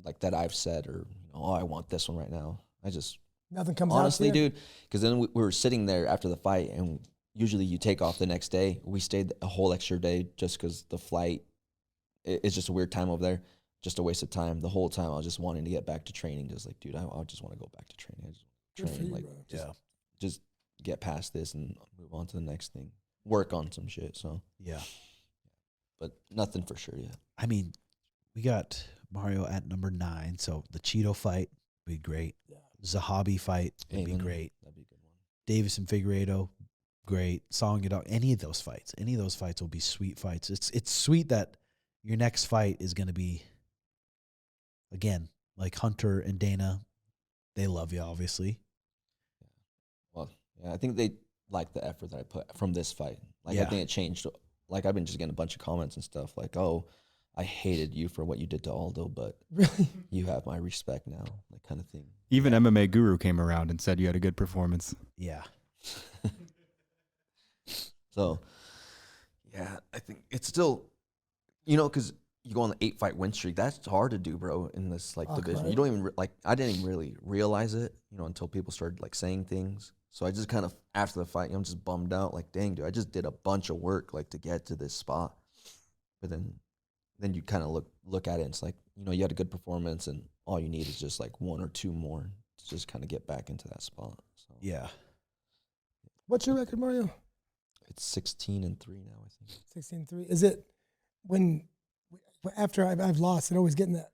like that I've said, or oh, I want this one right now. I just Nothing comes honestly, out to you? dude, because then we were sitting there after the fight, and usually you take off the next day. We stayed a whole extra day just because the flight, it's just a weird time over there, just a waste of time. The whole time I was just wanting to get back to training, just like, dude, I just want to go back to training. I just Good for train, you, like, bro. just get past this and move on to the next thing. Work on some shit. So Yeah. but nothing for sure yet. I mean, we got Mario at number 9, so the Cheeto fight would be great. Yeah. Zahabi fight would be Amen. great. That'd be a good one. Davis and Figueiredo, great. Song it out. Any of those fights will be sweet fights. It's sweet that your next fight is going to be, again, like Hunter and Dana. They love you, obviously. Well, yeah, I think they like the effort that I put from this fight. Like, Yeah. I think it changed. Like, I've been just getting a bunch of comments and stuff like, oh, I hated you for what you did to Aldo, but Really? you have my respect now, that kind of thing. Even MMA Guru came around and said you had a good performance. Yeah. So, yeah, I think it's still, because you go on the 8-fight win streak. That's hard to do, bro, in this division. right. You don't even I didn't even really realize it, until people started saying things. So I just kind of, after the fight, I'm just bummed out. Like, dang, dude, I just did a bunch of work to get to this spot. But then you kind of look at it, and it's like, you had a good performance, and all you need is just like 1 or 2 more to just kind of get back into that spot. So Yeah. What's your record, Mario? it's 16-3 now, I think. 16-3. Is it after I've lost and always getting that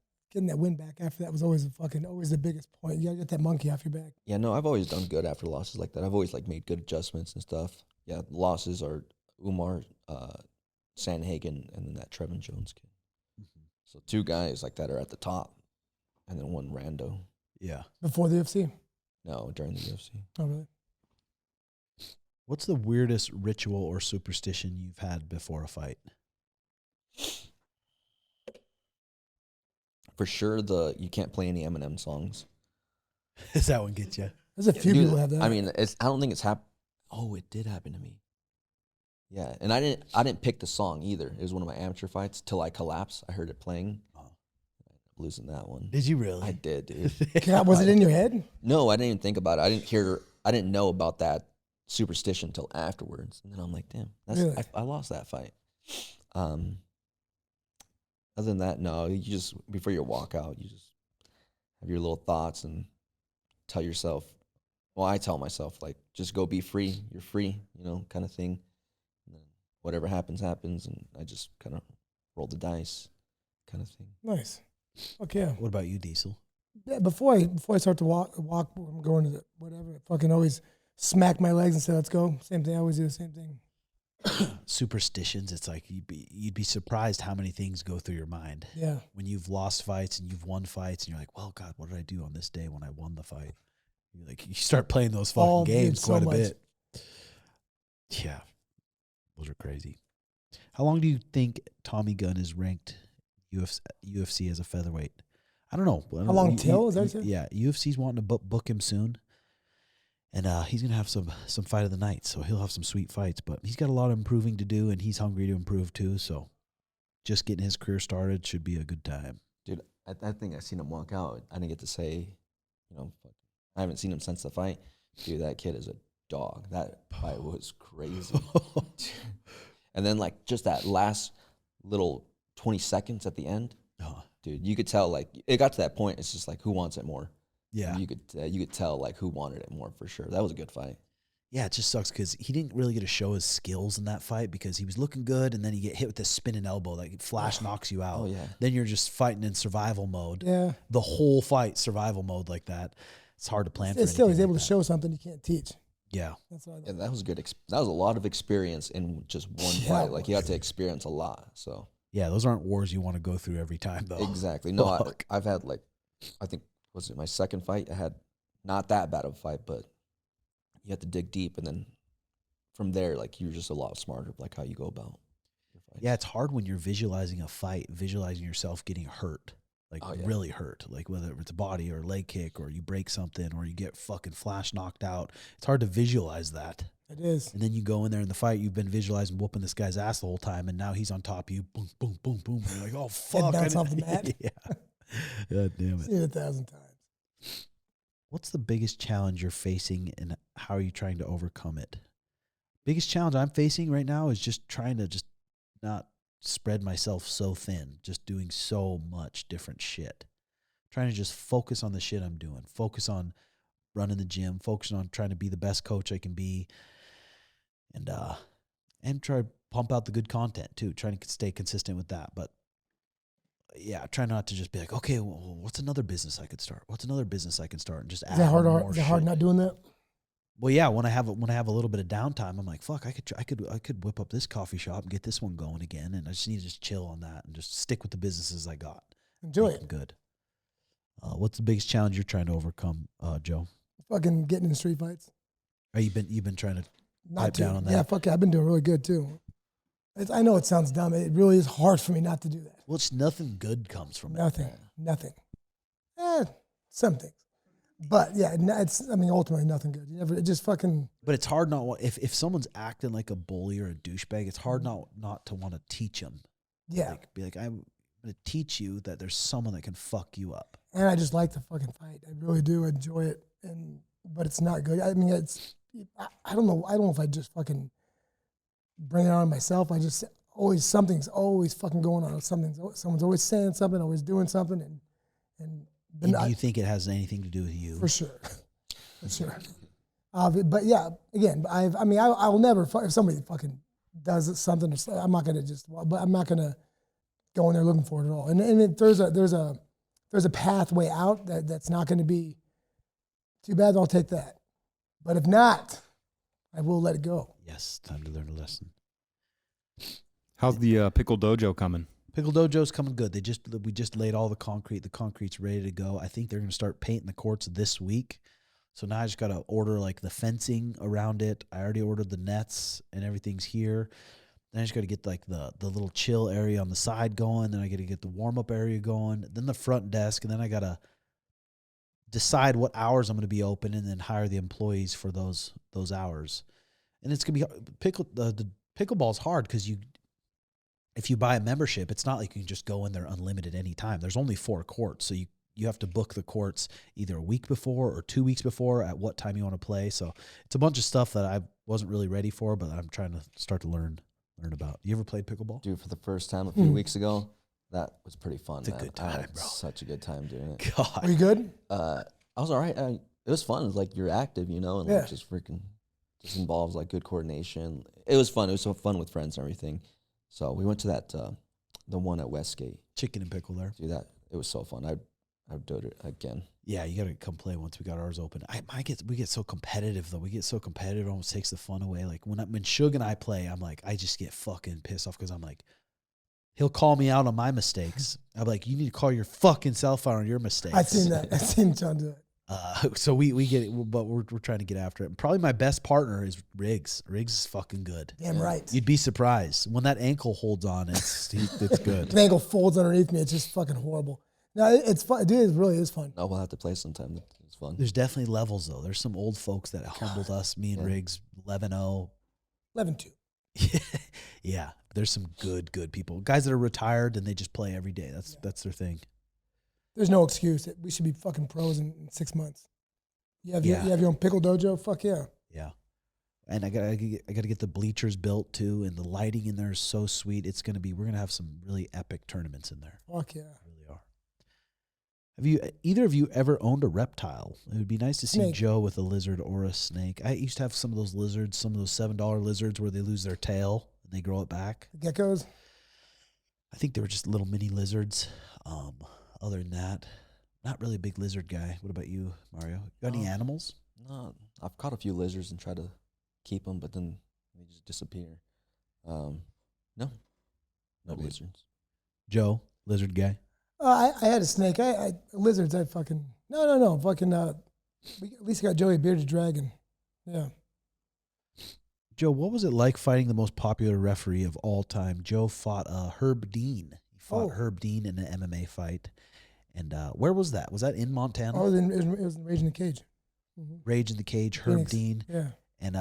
win back after that was always the biggest point. You gotta get that monkey off your back. Yeah, no, I've always done good after losses like that. I've always made good adjustments and stuff. Yeah, losses are Umar, Sandhagen, and then that Trevin Jones kid. Mm-hmm. So 2 guys like that are at the top, and then 1 rando. Yeah. Before the UFC. No, during the UFC. Oh, really? What's the weirdest ritual or superstition you've had before a fight? For sure, you can't play any Eminem songs. Does that one get you? There's a few Dude, people have that. I mean, I don't think it's happened. Oh, it did happen to me. Yeah, and I didn't pick the song either. It was one of my amateur fights. Till I collapsed, I heard it playing. Oh. Losing that one. Did you really? I did, dude. God, was it in your head? No, I didn't even think about it. I didn't know about that superstition until afterwards. And then I'm like, damn, Really? I lost that fight. Other than that, no, you just, before you walk out, you just have your little thoughts and tell yourself, well, I tell myself, just go be free. You're free, kind of thing. And then whatever happens, happens. And I just kind of roll the dice kind of thing. Nice. Okay. What about you, Diesel? Yeah, before I start to walk, I'm going to the whatever. I fucking always smack my legs and say, "Let's go." Same thing. I always do the same thing. Superstitions. It's like you'd be surprised how many things go through your mind Yeah. when you've lost fights and you've won fights, and you're like, "Well, God, what did I do on this day when I won the fight?" You're like, you start playing those fucking Oh, dude, games so quite a much. bit. Yeah, those are crazy. How long do you think Tommy Gunn is ranked UFC as a featherweight? I don't know. How long till? Is that what you said? Yeah, UFC's wanting to book him soon. And he's going to have some fight of the night, so he'll have some sweet fights. But he's got a lot of improving to do, and he's hungry to improve too. So just getting his career started should be a good time. Dude, I think I seen him walk out. I didn't get to say, I haven't seen him since the fight. Dude, that kid is a dog. That fight was crazy. And then, just that last little 20 seconds at the end, dude, you could tell, it got to that point. It's just who wants it more? Yeah. You could tell, who wanted it more for sure. That was a good fight. Yeah, it just sucks because he didn't really get to show his skills in that fight because he was looking good, and then you get hit with this spinning elbow that flash knocks you out. Oh, yeah. Then you're just fighting in survival mode. Yeah. The whole fight, survival mode like that. It's hard to plan for. It's still, he's anything able like to that. show something you can't teach. Yeah. That's what I And thought. that was good. That was a lot of experience in just one Yeah, fight. You have to experience a lot. So Yeah, those aren't wars you want to go through every time, though. exactly. No, Fuck. I've had I think, was it my second fight? I had not that bad of a fight, but you have to dig deep, and then from there, you're just a lot smarter, how you go about your fight. Yeah, it's hard when you're visualizing a fight, visualizing yourself getting hurt, Oh, yeah. really hurt, whether it's a body or a leg kick or you break something or you get fucking flash knocked out. It's hard to visualize that. It is. And then you go in there in the fight, you've been visualizing whooping this guy's ass the whole time, and now he's on top of you, boom, boom, boom, boom. And you're like, oh, fuck. bounce I off the didn't- mat. Yeah. God damn it. Seen it 1,000 times. What's the biggest challenge you're facing and how are you trying to overcome it? Biggest challenge I'm facing right now is just trying to just not spread myself so thin, just doing so much different shit. Trying to just focus on the shit I'm doing, focus on running the gym, focus on trying to be the best coach I can be, and try to pump out the good content too, trying to stay consistent with that. But yeah, try not to just be like, okay, well, what's another business I could start? What's another business I can start? And just add more Is it hard shit. not doing that? Well, yeah, when I have a little bit of downtime, I'm like, fuck, I could whip up this coffee shop and get this one going again, and I just need to just chill on that and just stick with the businesses I got. Enjoy Make them it. good. What's the biggest challenge you're trying to overcome, Joe? Fucking getting in street fights. You've been trying to Not pipe to. down on that? Yeah, fuck it. I've been doing really good too. I know it sounds dumb. It really is hard for me not to do that. Well, it's nothing good comes from it. Nothing. Some things. But yeah, ultimately nothing good. It just fucking. But it's hard not if someone's acting like a bully or a douchebag, it's hard not to want to teach them. Yeah. Like, be like, I'm going to teach you that there's someone that can fuck you up. And I just like to fucking fight. I really do enjoy it. But it's not good. I don't know. I don't know if I just fucking bring it on myself. I just something's always fucking going on. Someone's always saying something, always doing something, and Do you think it has anything to do with you? For sure. For sure. But yeah, again, I will never, if somebody fucking does something, I'm not going to go in there looking for it at all. And if there's a pathway out that's not going to be too bad, I'll take that. But if not, I will let it go. Yes, time to learn a lesson. How's the Pickle Dojo coming? Pickle Dojo's coming good. We just laid all the concrete. The concrete's ready to go. I think they're going to start painting the courts this week. So now I just got to order like the fencing around it. I already ordered the nets and everything's here. Then I just got to get like the little chill area on the side going. Then I got to get the warm-up area going. Then the front desk. And then I got to decide what hours I'm going to be open and then hire the employees for those hours. And it's going to be the pickleball's hard because if you buy a membership, it's not like you can just go in there unlimited anytime. There's only 4 courts, so you have to book the courts either a week before or 2 weeks before at what time you want to play. So it's a bunch of stuff that I wasn't really ready for, but I'm trying to start to learn about. You ever played pickleball? Dude, for the first time a few weeks ago, that was pretty fun. It's a good time, I had bro. such a good time doing it. God. Are you good? I was all right. It was fun. It's like you're active, and like just involves like good coordination. It was fun. It was so fun with friends and everything. So we went to that the one at Westgate. Chicken and pickle there. Dude, it was so fun. I'd do it again. Yeah, you got to come play once we got ours open. We get so competitive though. We get so competitive, it almost takes the fun away. Like when Shug and I play, I'm like, I just get fucking pissed off because I'm like, he'll call me out on my mistakes. I'm like, you need to call your fucking self out on your mistakes. I've seen that. I've seen John do it. So we get it, but we're trying to get after it. Probably my best partner is Riggs. Riggs is fucking good. Damn right. You'd be surprised when that ankle holds on. It's good. The ankle folds underneath me. It's just fucking horrible. No, it's fun. Dude, it really is fun. No, we'll have to play sometime. It's fun. There's definitely levels though. There's some old folks that humbled us. Me and Riggs, 11-0. 11-2. Yeah, there's some good people. Guys that are retired and they just play every day. That's their thing. There's no excuse. We should be fucking pros in 6 months. You have your own pickle dojo? Fuck yeah. Yeah. And I gotta get the bleachers built too, and the lighting in there is so sweet. We're gonna have some really epic tournaments in there. Fuck yeah. Really are. Have either of you ever owned a reptile? It would be nice to see Snake. Joe with a lizard or a snake. I used to have some of those lizards, some of those $7 lizards where they lose their tail and they grow it back. Geckos? I think they were just little mini lizards. Other than that, not really a big lizard guy. What about you, Mario? Got any animals? No, I've caught a few lizards and tried to keep them, but then they just disappear. No lizards. Joe, lizard guy. I had a snake. Lizards. I fucking no. Fucking. We at least got Joey a bearded dragon. Yeah. Joe, what was it like fighting the most popular referee of all time? Joe fought Herb Dean. He fought Herb Dean in an MMA fight. And where was that? Was that in Montana? Oh, it was in Rage in the Cage. Mm-hmm. Rage in the Cage, Herb Phoenix. Dean. Yeah. And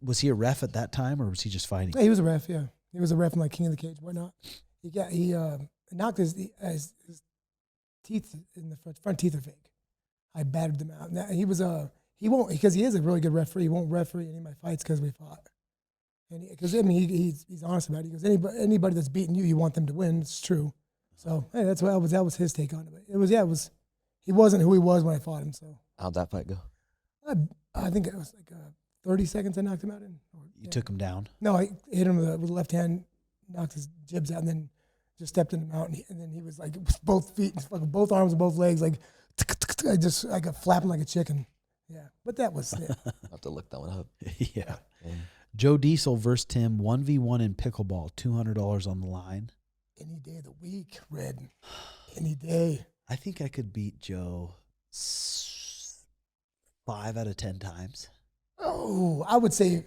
was he a ref at that time, or was he just fighting? Yeah, he was a ref. Yeah, he was a ref in like King of the Cage, whatnot. He knocked his teeth in the front teeth are fake. I battered them out. Now, he won't, because he is a really good referee. He won't referee any of my fights because we fought. And because he's honest about it. He goes, anybody that's beating you, you want them to win. It's true. So hey, that was his take on it. He wasn't who he was when I fought him. So How'd that fight go? I think it was like 30 seconds I knocked him out in. You took him down? No, I hit him with the left hand, knocked his jibs out, and then just stepped in the mount. And then he was like, both feet, both arms and both legs, like, I got flapping like a chicken. Yeah, but that was it. I have to look that one up. Yeah. Joe Diesel versus Tim, 1v1 in pickleball, $200 on the line. Any day of the week, Red. Any day. I think I could beat Joe 5 out of 10 times. Oh, I would say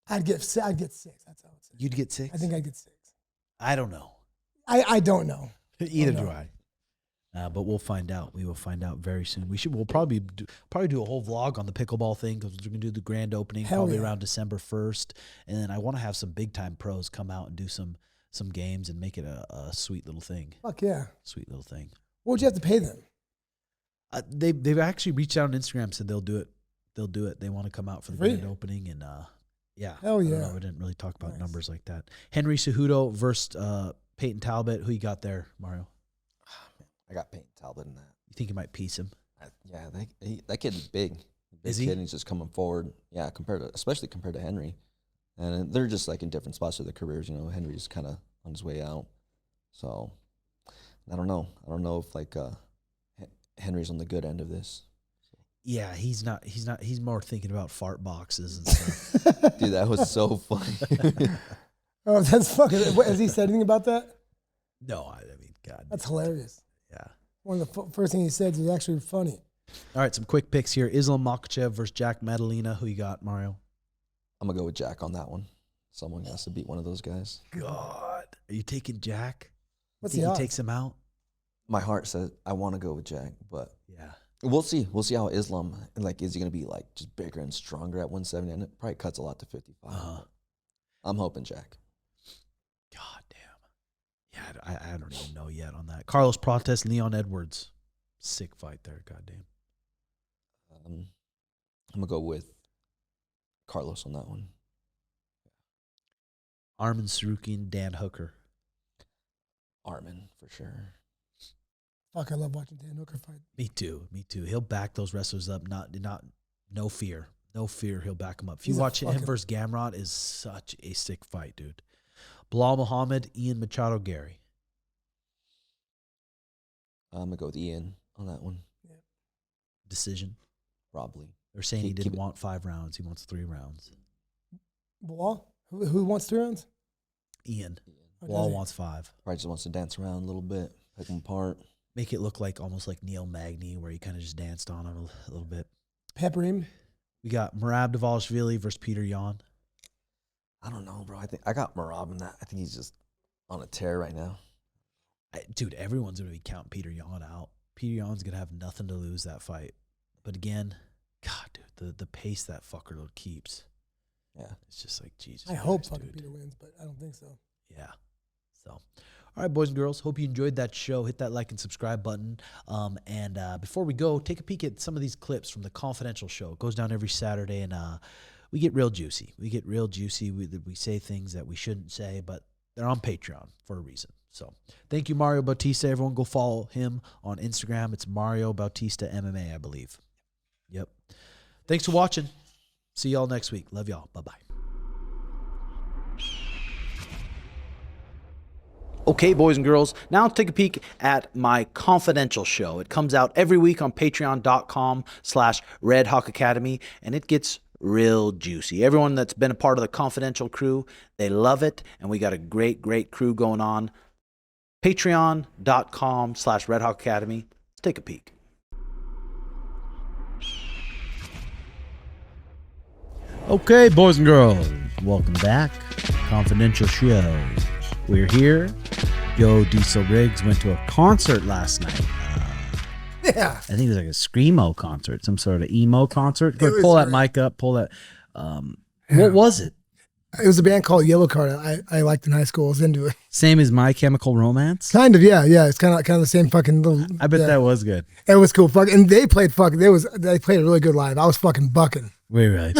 I'd get 6. That's how I would say. You'd get 6? I think I'd get 6. I don't know. I don't know. Either do I. But we'll find out. We will find out very soon. We'll probably do a whole vlog on the pickleball thing because we're gonna do the grand opening probably around December 1st, and then I want to have some big time pros come out and do some games and make it a sweet little thing. Fuck yeah, sweet little thing. What would you have to pay them? They've actually reached out on Instagram, said they'll do it. They'll do it. They want to come out for the grand opening, and yeah. Hell yeah. I don't know, we didn't really talk about numbers like that. Henry Cejudo versus Peyton Talbot. Who you got there, Mario? I got Peyton Talbot in that. You think you might piece him? Yeah, that kid is big. Is he? Kid, and he's just coming forward. Yeah, especially compared to Henry. And they're just like in different spots of their careers. You know, Henry's kind of on his way out. So I don't know. I don't know if like Henry's on the good end of this. Yeah, he's not. He's more thinking about fart boxes and stuff. Dude, that was so funny. Oh, that's fucking. Has he said anything about that? No, I mean, God. That's hilarious. Yeah. One of the first things he said was actually funny. All right, some quick picks here. Islam Makhachev versus Jack Madalena. Who you got, Mario? I'm going to go with Jack on that one. Someone has to beat one of those guys. God. Are you taking Jack? What's he the odds? takes him out? My heart says I want to go with Jack, but yeah, we'll see. We'll see how Islam, like, is he going to be like just bigger and stronger at 170? And it probably cuts a lot to 55. I'm hoping Jack. God damn. Yeah, I don't even know yet on that. Carlos Prates, Leon Edwards. Sick fight there, goddamn. I'm going to go with Carlos on that one. Armin Sarukian, Dan Hooker. Armin, for sure. Fuck, I love watching Dan Hooker fight. Me too. He'll back those wrestlers up. No fear. No fear. He'll back them up. If you watch him versus Gamrot, is such a sick fight, dude. Bilal Muhammad, Ian Machado, Gary. I'm going to go with Ian on that one. Yeah. Decision. Probably. They're saying he didn't want 5 rounds. He wants 3 rounds. Bilal? Who wants 3 rounds? Ian. Oh, Bilal wants 5. Probably just wants to dance around a little bit, pick them apart. Make it look like almost like Neil Magny, where he kind of just danced on him a little bit. Pepper him. We got Merab Dvalishvili versus Peter Yan. I don't know, bro. I think I got Merab in that. I think he's just on a tear right now. Dude, everyone's going to be counting Peter Yan out. Peter Yan's going to have nothing to lose that fight. But again, God, dude, the pace that fucker keeps. Yeah. It's just like, Jesus I Christ, hope fucking dude. Peter wins, but I don't think so. Yeah. So, all right, boys and girls, hope you enjoyed that show. Hit that like and subscribe button. And before we go, take a peek at some of these clips from the Confidential show. It goes down every Saturday, and we get real juicy. We say things that we shouldn't say, but they're on Patreon for a reason. So, thank you, Mario Bautista. Everyone go follow him on Instagram. It's Mario Bautista MMA, I believe. Yep. Thanks for watching. See y'all next week. Love y'all. Bye-bye. Okay, boys and girls, now take a peek at my Confidential show. It comes out every week on patreon.com/Red Hawk Academy, and it gets real juicy. Everyone that's been a part of the Confidential crew, they love it, and we got a great, great crew going on. Patreon.com/Red Hawk Academy. Let's take a peek. Okay, boys and girls, welcome back. Confidential show. We're here. Joe Diesel Riggs went to a concert last night. Yeah. I think it was like a screamo concert, some sort of emo concert. Go pull that mic up. Pull that. What was it? It was a band called Yellow Card. I liked in high school. I was into it. Same as My Chemical Romance. Kind of, yeah. It's kind of the same fucking little. I bet yeah. that was good. It was cool. And they played they played a really good live. I was fucking bucking. Wait, really?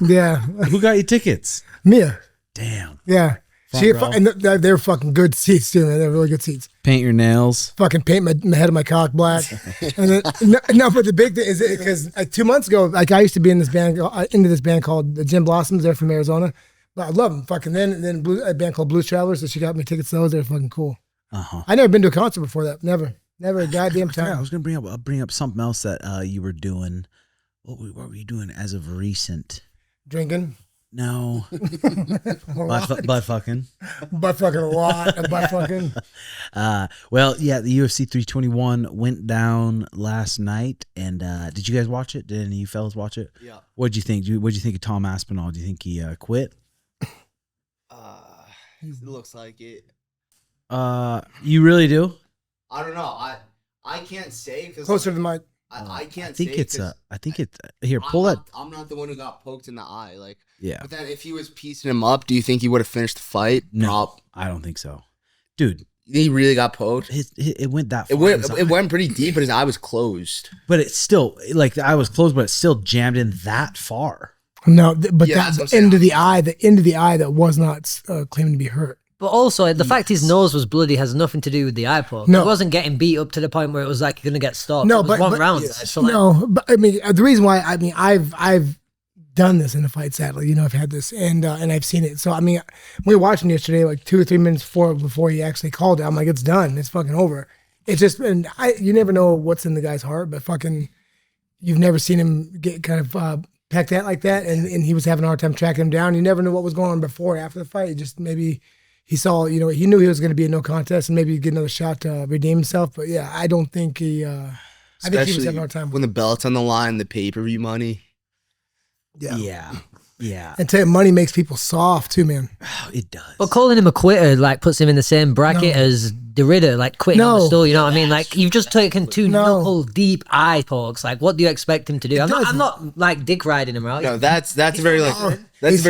Yeah. Who got you tickets? Mia. Damn. Yeah. And they were fucking good seats too, man. They were really good seats. Paint your nails. Fucking paint my head of my cock black. And then, no, but the big thing is because 2 months ago, like I used to be in this band, into this band called the Gin Blossoms. They're from Arizona. But I love them. Fucking then a band called Blues Travelers. So she got me tickets to those. They're fucking cool. I never been to a concert before that. Never a goddamn time. Yeah, I was gonna bring up something else that you were doing. What were you doing as of recent? Drinking. No. butt fucking. Butt fucking a lot. Butt fucking. Well, yeah, the UFC 321 went down last night, and did you guys watch it? Did any of you fellas watch it? Yeah. What'd you think? What'd you think of Tom Aspinall? Do you think he quit? It looks like it. You really do? I don't know. I can't say because Closer to the mic. I can't. I think say it's I think it's here. Pull that. I'm not the one who got poked in the eye. Like, Yeah. But then if he was piecing him up, do you think he would have finished the fight? No, I don't think so, dude. He really got poked. It went that far. It went pretty deep, but his eye was closed. But it's still like the eye was closed, but it's still jammed in that far. No, but Yeah, that's that what I'm saying. the end of the eye that was not claiming to be hurt. But also, the fact his nose was bloody has nothing to do with the eye poke. No. He wasn't getting beat up to the point where it was like you're going to get stopped. No, it was but one round. So like, no, but I mean the reason why I've done this in a fight. Sadly, I've had this and I've seen it. So I mean, we were watching yesterday, like 2 or 3 minutes before he actually called it. I'm like, it's done. It's fucking over. It's just and you never know what's in the guy's heart, but fucking, you've never seen him get kind of pecked at like that, and he was having a hard time tracking him down. You never know what was going on before or after the fight. Just maybe. He saw, he knew he was going to be a no contest and maybe get another shot to redeem himself. But yeah, I don't think he, I think he was having a hard time. When the belt's on the line, the pay-per-view money. Yeah. And tell you, money makes people soft too, man. It does. but calling him a quitter like puts him in the same bracket as the Ridder, like quitting on the No. stool. You know what I mean? Like you've just taken two No. knuckle deep eye pokes. Like what do you expect him to do? I'm doesn't. not like dick riding him, right? No, that's a very warlike Let's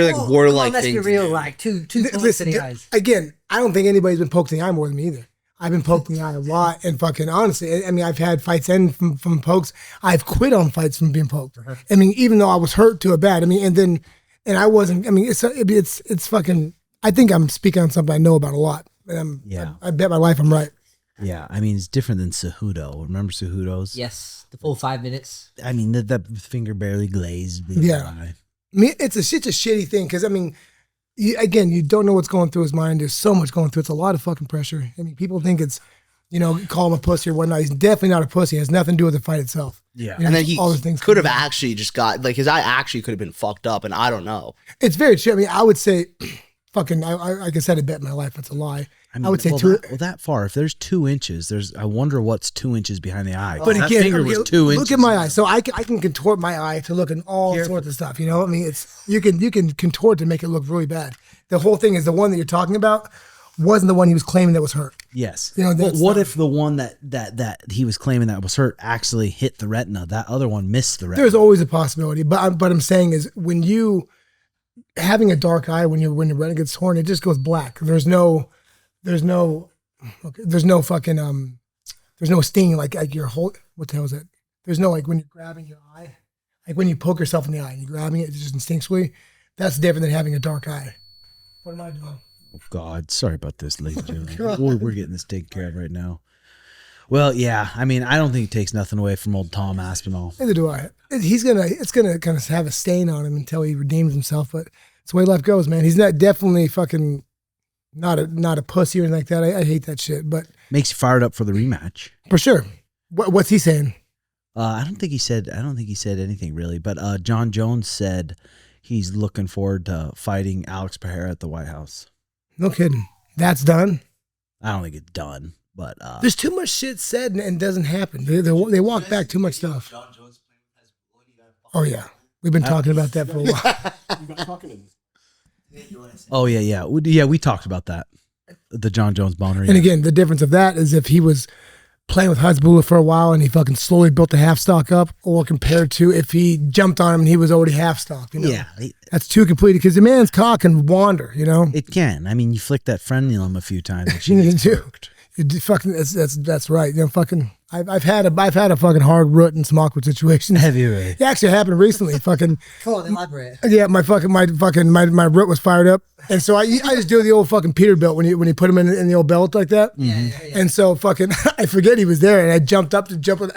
thing. be to real, do. like two pokes Listen, in the eyes. again, I don't think anybody's been poked in the eye more than me either. I've been poked in the eye a lot, and fucking honestly, I mean, I've had fights end from pokes. I've quit on fights from being poked. I mean, even though I was hurt to a bad. I mean, and I wasn't. I mean, it's fucking. I think I'm speaking on something I know about a lot, and I bet my life I'm right. Yeah, I mean, it's different than Cejudo. Remember Cejudo's? Yes, the full 5 minutes. I mean, the finger barely glazed. Yeah. Eye. I mean, it's a shitty thing because I mean, you don't know what's going through his mind. There's so much going through. It's a lot of fucking pressure. I mean, people think it's, call him a pussy or whatnot. He's definitely not a pussy. It has nothing to do with the fight itself. Yeah. And then he all those things could have come in. actually just got, like, his eye actually could have been fucked up, and I don't know. It's very true. I mean, I would say, fucking, like I said, I bet my life it's a lie. I would say two. That far. If there's 2 inches, I wonder what's 2 inches behind the eye. But That again, finger was 2 inches. look at my eye. So I can contort my eye to look in all sorts of stuff. I mean, it's you can contort to make it look really bad. The whole thing is the one that you're talking about wasn't the one he was claiming that was hurt. Yes. But what if the one that he was claiming that was hurt actually hit the retina? That other one missed the retina. There's always a possibility, but I'm saying is when you having a dark eye when your retina gets torn, it just goes black. There's no fucking there's no sting like your whole, what the hell is it? There's no like when you're grabbing your eye, like when you poke yourself in the eye and you're grabbing it just instinctually. That's different than having a dark eye. What am I doing? Oh, God, sorry about this, ladies and gentlemen. We're getting this taken care of right now. Well, yeah, I mean, I don't think it takes nothing away from old Tom Aspinall. Neither do I. It's gonna kind of have a stain on him until he redeems himself. But it's the way life goes, man. He's not definitely fucking not a pussy or anything like that. I hate that shit. But Makes you fired up for the rematch. for sure, what's he saying? I don't think he said anything really. But John Jones said he's looking forward to fighting Alex Pereira at the White House. No kidding. That's done. I don't think it's done, but There's too much shit said and doesn't happen. They walk back too much stuff. Oh yeah, we've been talking about that for a while. oh yeah, we talked about that. The John Jones boner. And again, the difference of that is if he was playing with Hasbulla for a while and he fucking slowly built the half stock up, or compared to if he jumped on him and he was already half stocked. You know? Yeah. That's too complete because the man's cock can wander, you know? It can. I mean, you flick that frenulum a few times. And You she's do. Fucking, that's right. You know, fucking, I've had a fucking hard root in some awkward situations. heavy really. It actually happened recently. Fucking, Come on, elaborate. yeah, my root was fired up, and so I just do the old fucking Peterbilt when you put him in the old belt like that. Yeah. And so fucking, I forget he was there, and I jumped up to jump on.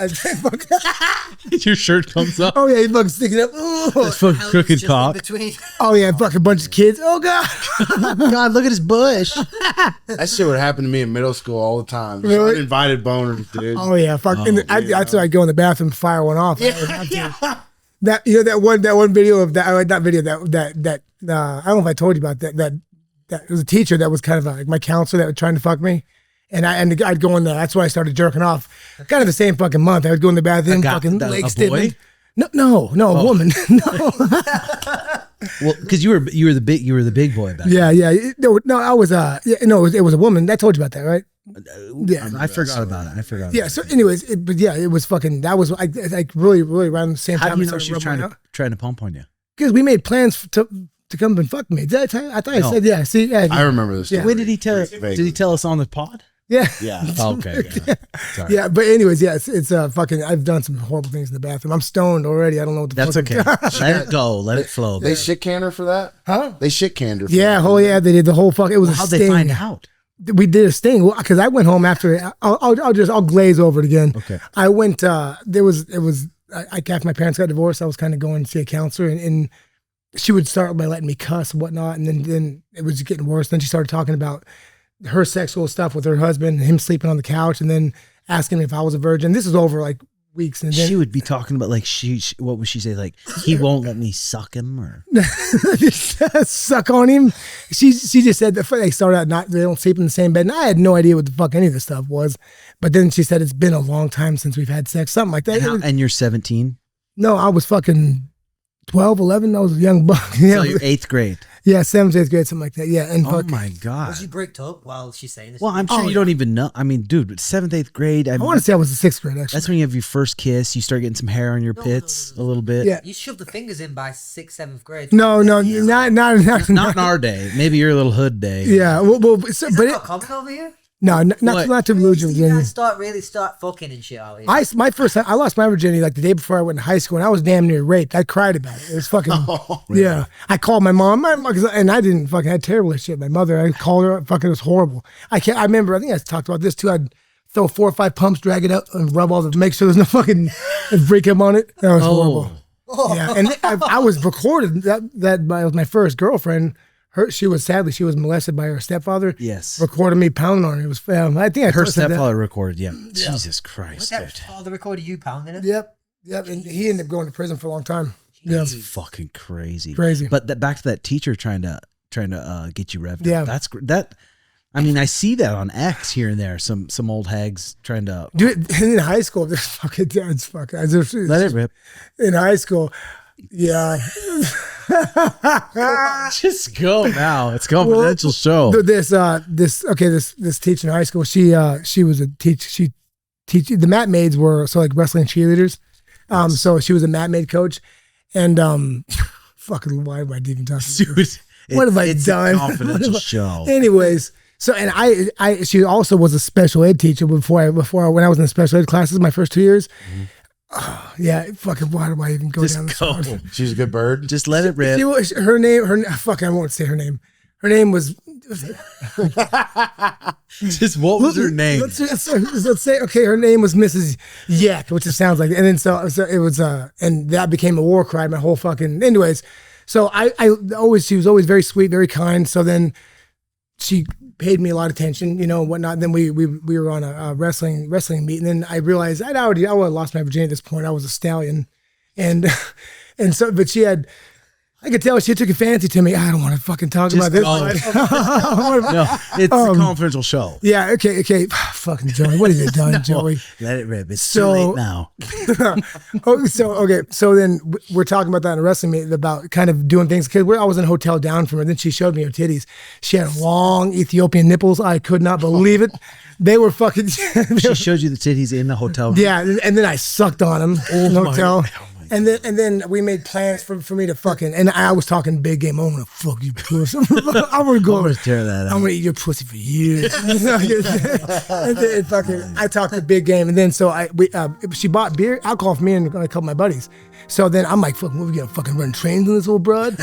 Your shirt comes up. Oh yeah, he fucking sticking up. Ooh. It's fucking crooked cock. Between. Oh yeah, fucking bunch of kids. Oh god. God, look at his bush. That shit would happen to me in middle school all the time. Just Really? uninvited boners, dude. Oh yeah, fuck. And that's why I go in the bathroom and fire one off. Yeah. That that one video of that not video that I don't know if I told you about that it was a teacher that was kind of like my counselor that was trying to fuck me, and I'd go in there. That's why I started jerking off. Kind of the same fucking month. I would go in the bathroom, fucking a leg boy? stiffened. No, a woman. No. Well, because you were the big boy back then. Yeah. No, I was it was a woman. I told you about that, right? Yeah. I forgot about it. Yeah. So, anyways, it was fucking. That was like really around the same time. How do you know she was trying to pump on you? Because we made plans to come and fuck me. Did I tell you? I thought I said yeah. See, yeah. I remember this. Yeah. Story. When did he tell? Did he tell us on the pod? Yeah. Yeah. Okay. Sorry. Yeah, but anyways, yeah, it's fucking. I've done some horrible things in the bathroom. I'm stoned already. I don't know what the That's fuck. okay. Let it go. Let it flow. They shit canned her for that? Huh? They shit canned her for Yeah. that. Oh yeah, they did the whole fuck. It was a How'd sting. they find out? We did a sting because I went home after. I'll glaze over it again. Okay. I went. After my parents got divorced, I was kind of going to see a counselor, and she would start by letting me cuss and whatnot, and then it was getting worse. Then she started talking about her sexual stuff with her husband, him sleeping on the couch, and then asking me if I was a virgin. This was over like weeks, and then She would be talking about like she what would she say, like he won't let me suck him or suck on him. She just said that they started out they don't sleep in the same bed, and I had no idea what the fuck any of this stuff was. But then she said it's been a long time since we've had sex, something like that. and you're 17, No, I was fucking 12, 11. I was a young buck. Yeah, so you're 8th grade. yeah, 7th, 8th grade, something like that. Yeah, and Oh fuck, my god. Was you bricked up while she's saying this? Well, I'm sure Oh, you don't even know. I mean, dude, 7th, 8th grade. I want to say I was the 6th grade actually. That's when you have your first kiss. You start getting some hair on your pits a little bit. Yeah. You shoved the fingers in by 6th, 7th grade. No, not Not in our day. Maybe your little hood day. Yeah, well so, Is but that not common over here? no, What? not to lose your You virginity. guys start fucking and shit out here. I lost my virginity like the day before I went to high school, and I was damn near raped. I cried about it. It was fucking yeah. I called my mom, and I didn't fucking had terrible shit. My mother, I called her, fucking it was horrible. I remember. I think I talked about this too. I'd throw 4 or 5 pumps, drag it out, and rub all the make sure there's no fucking break him on it. That was horrible. Yeah, and I was recorded. That was my first girlfriend. She was molested by her stepfather. Yes. Recorded me pounding on her. It was I think Her said that. stepfather recorded. Yeah. Jesus Christ, That dude. father recorded you pounding it? Yep, and he ended up going to prison for a long time. Yeah, That's fucking crazy. Crazy. But back to that teacher trying to get you revved Yeah. up. That's that. I mean, I see that on X here and there. Some old hags trying to dude. In high school, there's fucking dad's fucking. let it rip. In high school, yeah. Just go now. It's a confidential show. This teacher in high school. She was a teacher. She teach the mat maids were like wrestling cheerleaders. So she was a mat maid coach, and fucking why am I even talking? Dude, What have I it's done? a confidential show. Anyways, so and she also was a special ed teacher when I was in the special ed classes my first 2 years. Yeah, fucking why do I even go down this Just road? go. She's a good bird. Just let it rip. Her name, I won't say her name. Her name was. Just what was her name? Let's say okay. Her name was Mrs. Yak, which it sounds like, and then so it was and that became a war cry. My whole fucking. Anyways, so she was always very sweet, very kind. So then she paid me a lot of attention, whatnot. Then we were on a wrestling meet, and then I realized I would have lost my virginity at this point. I was a stallion, and so but she had. I could tell she took a fancy to me. I don't want to fucking talk about this. No, it's a confidential show. Yeah, okay. Fucking Joey, what have you done, Joey? Let it rip. It's too late now. So then we're talking about that in a wrestling meet about kind of doing things because I was in a hotel down from her. Then she showed me her titties. She had long Ethiopian nipples. I could not believe it. They were fucking. She showed you the titties in the hotel room. Yeah, and then I sucked on them in the hotel. And then we made plans for me to fucking, and I was talking big game. I'm gonna fuck you, pussy. I'm gonna go. I'm gonna tear that out. I'm gonna eat your pussy for years. And then fucking, I talked the big game, and then she bought alcohol for me and a couple of my buddies. So then I'm like, fucking, we're gonna fucking run trains on this old broad.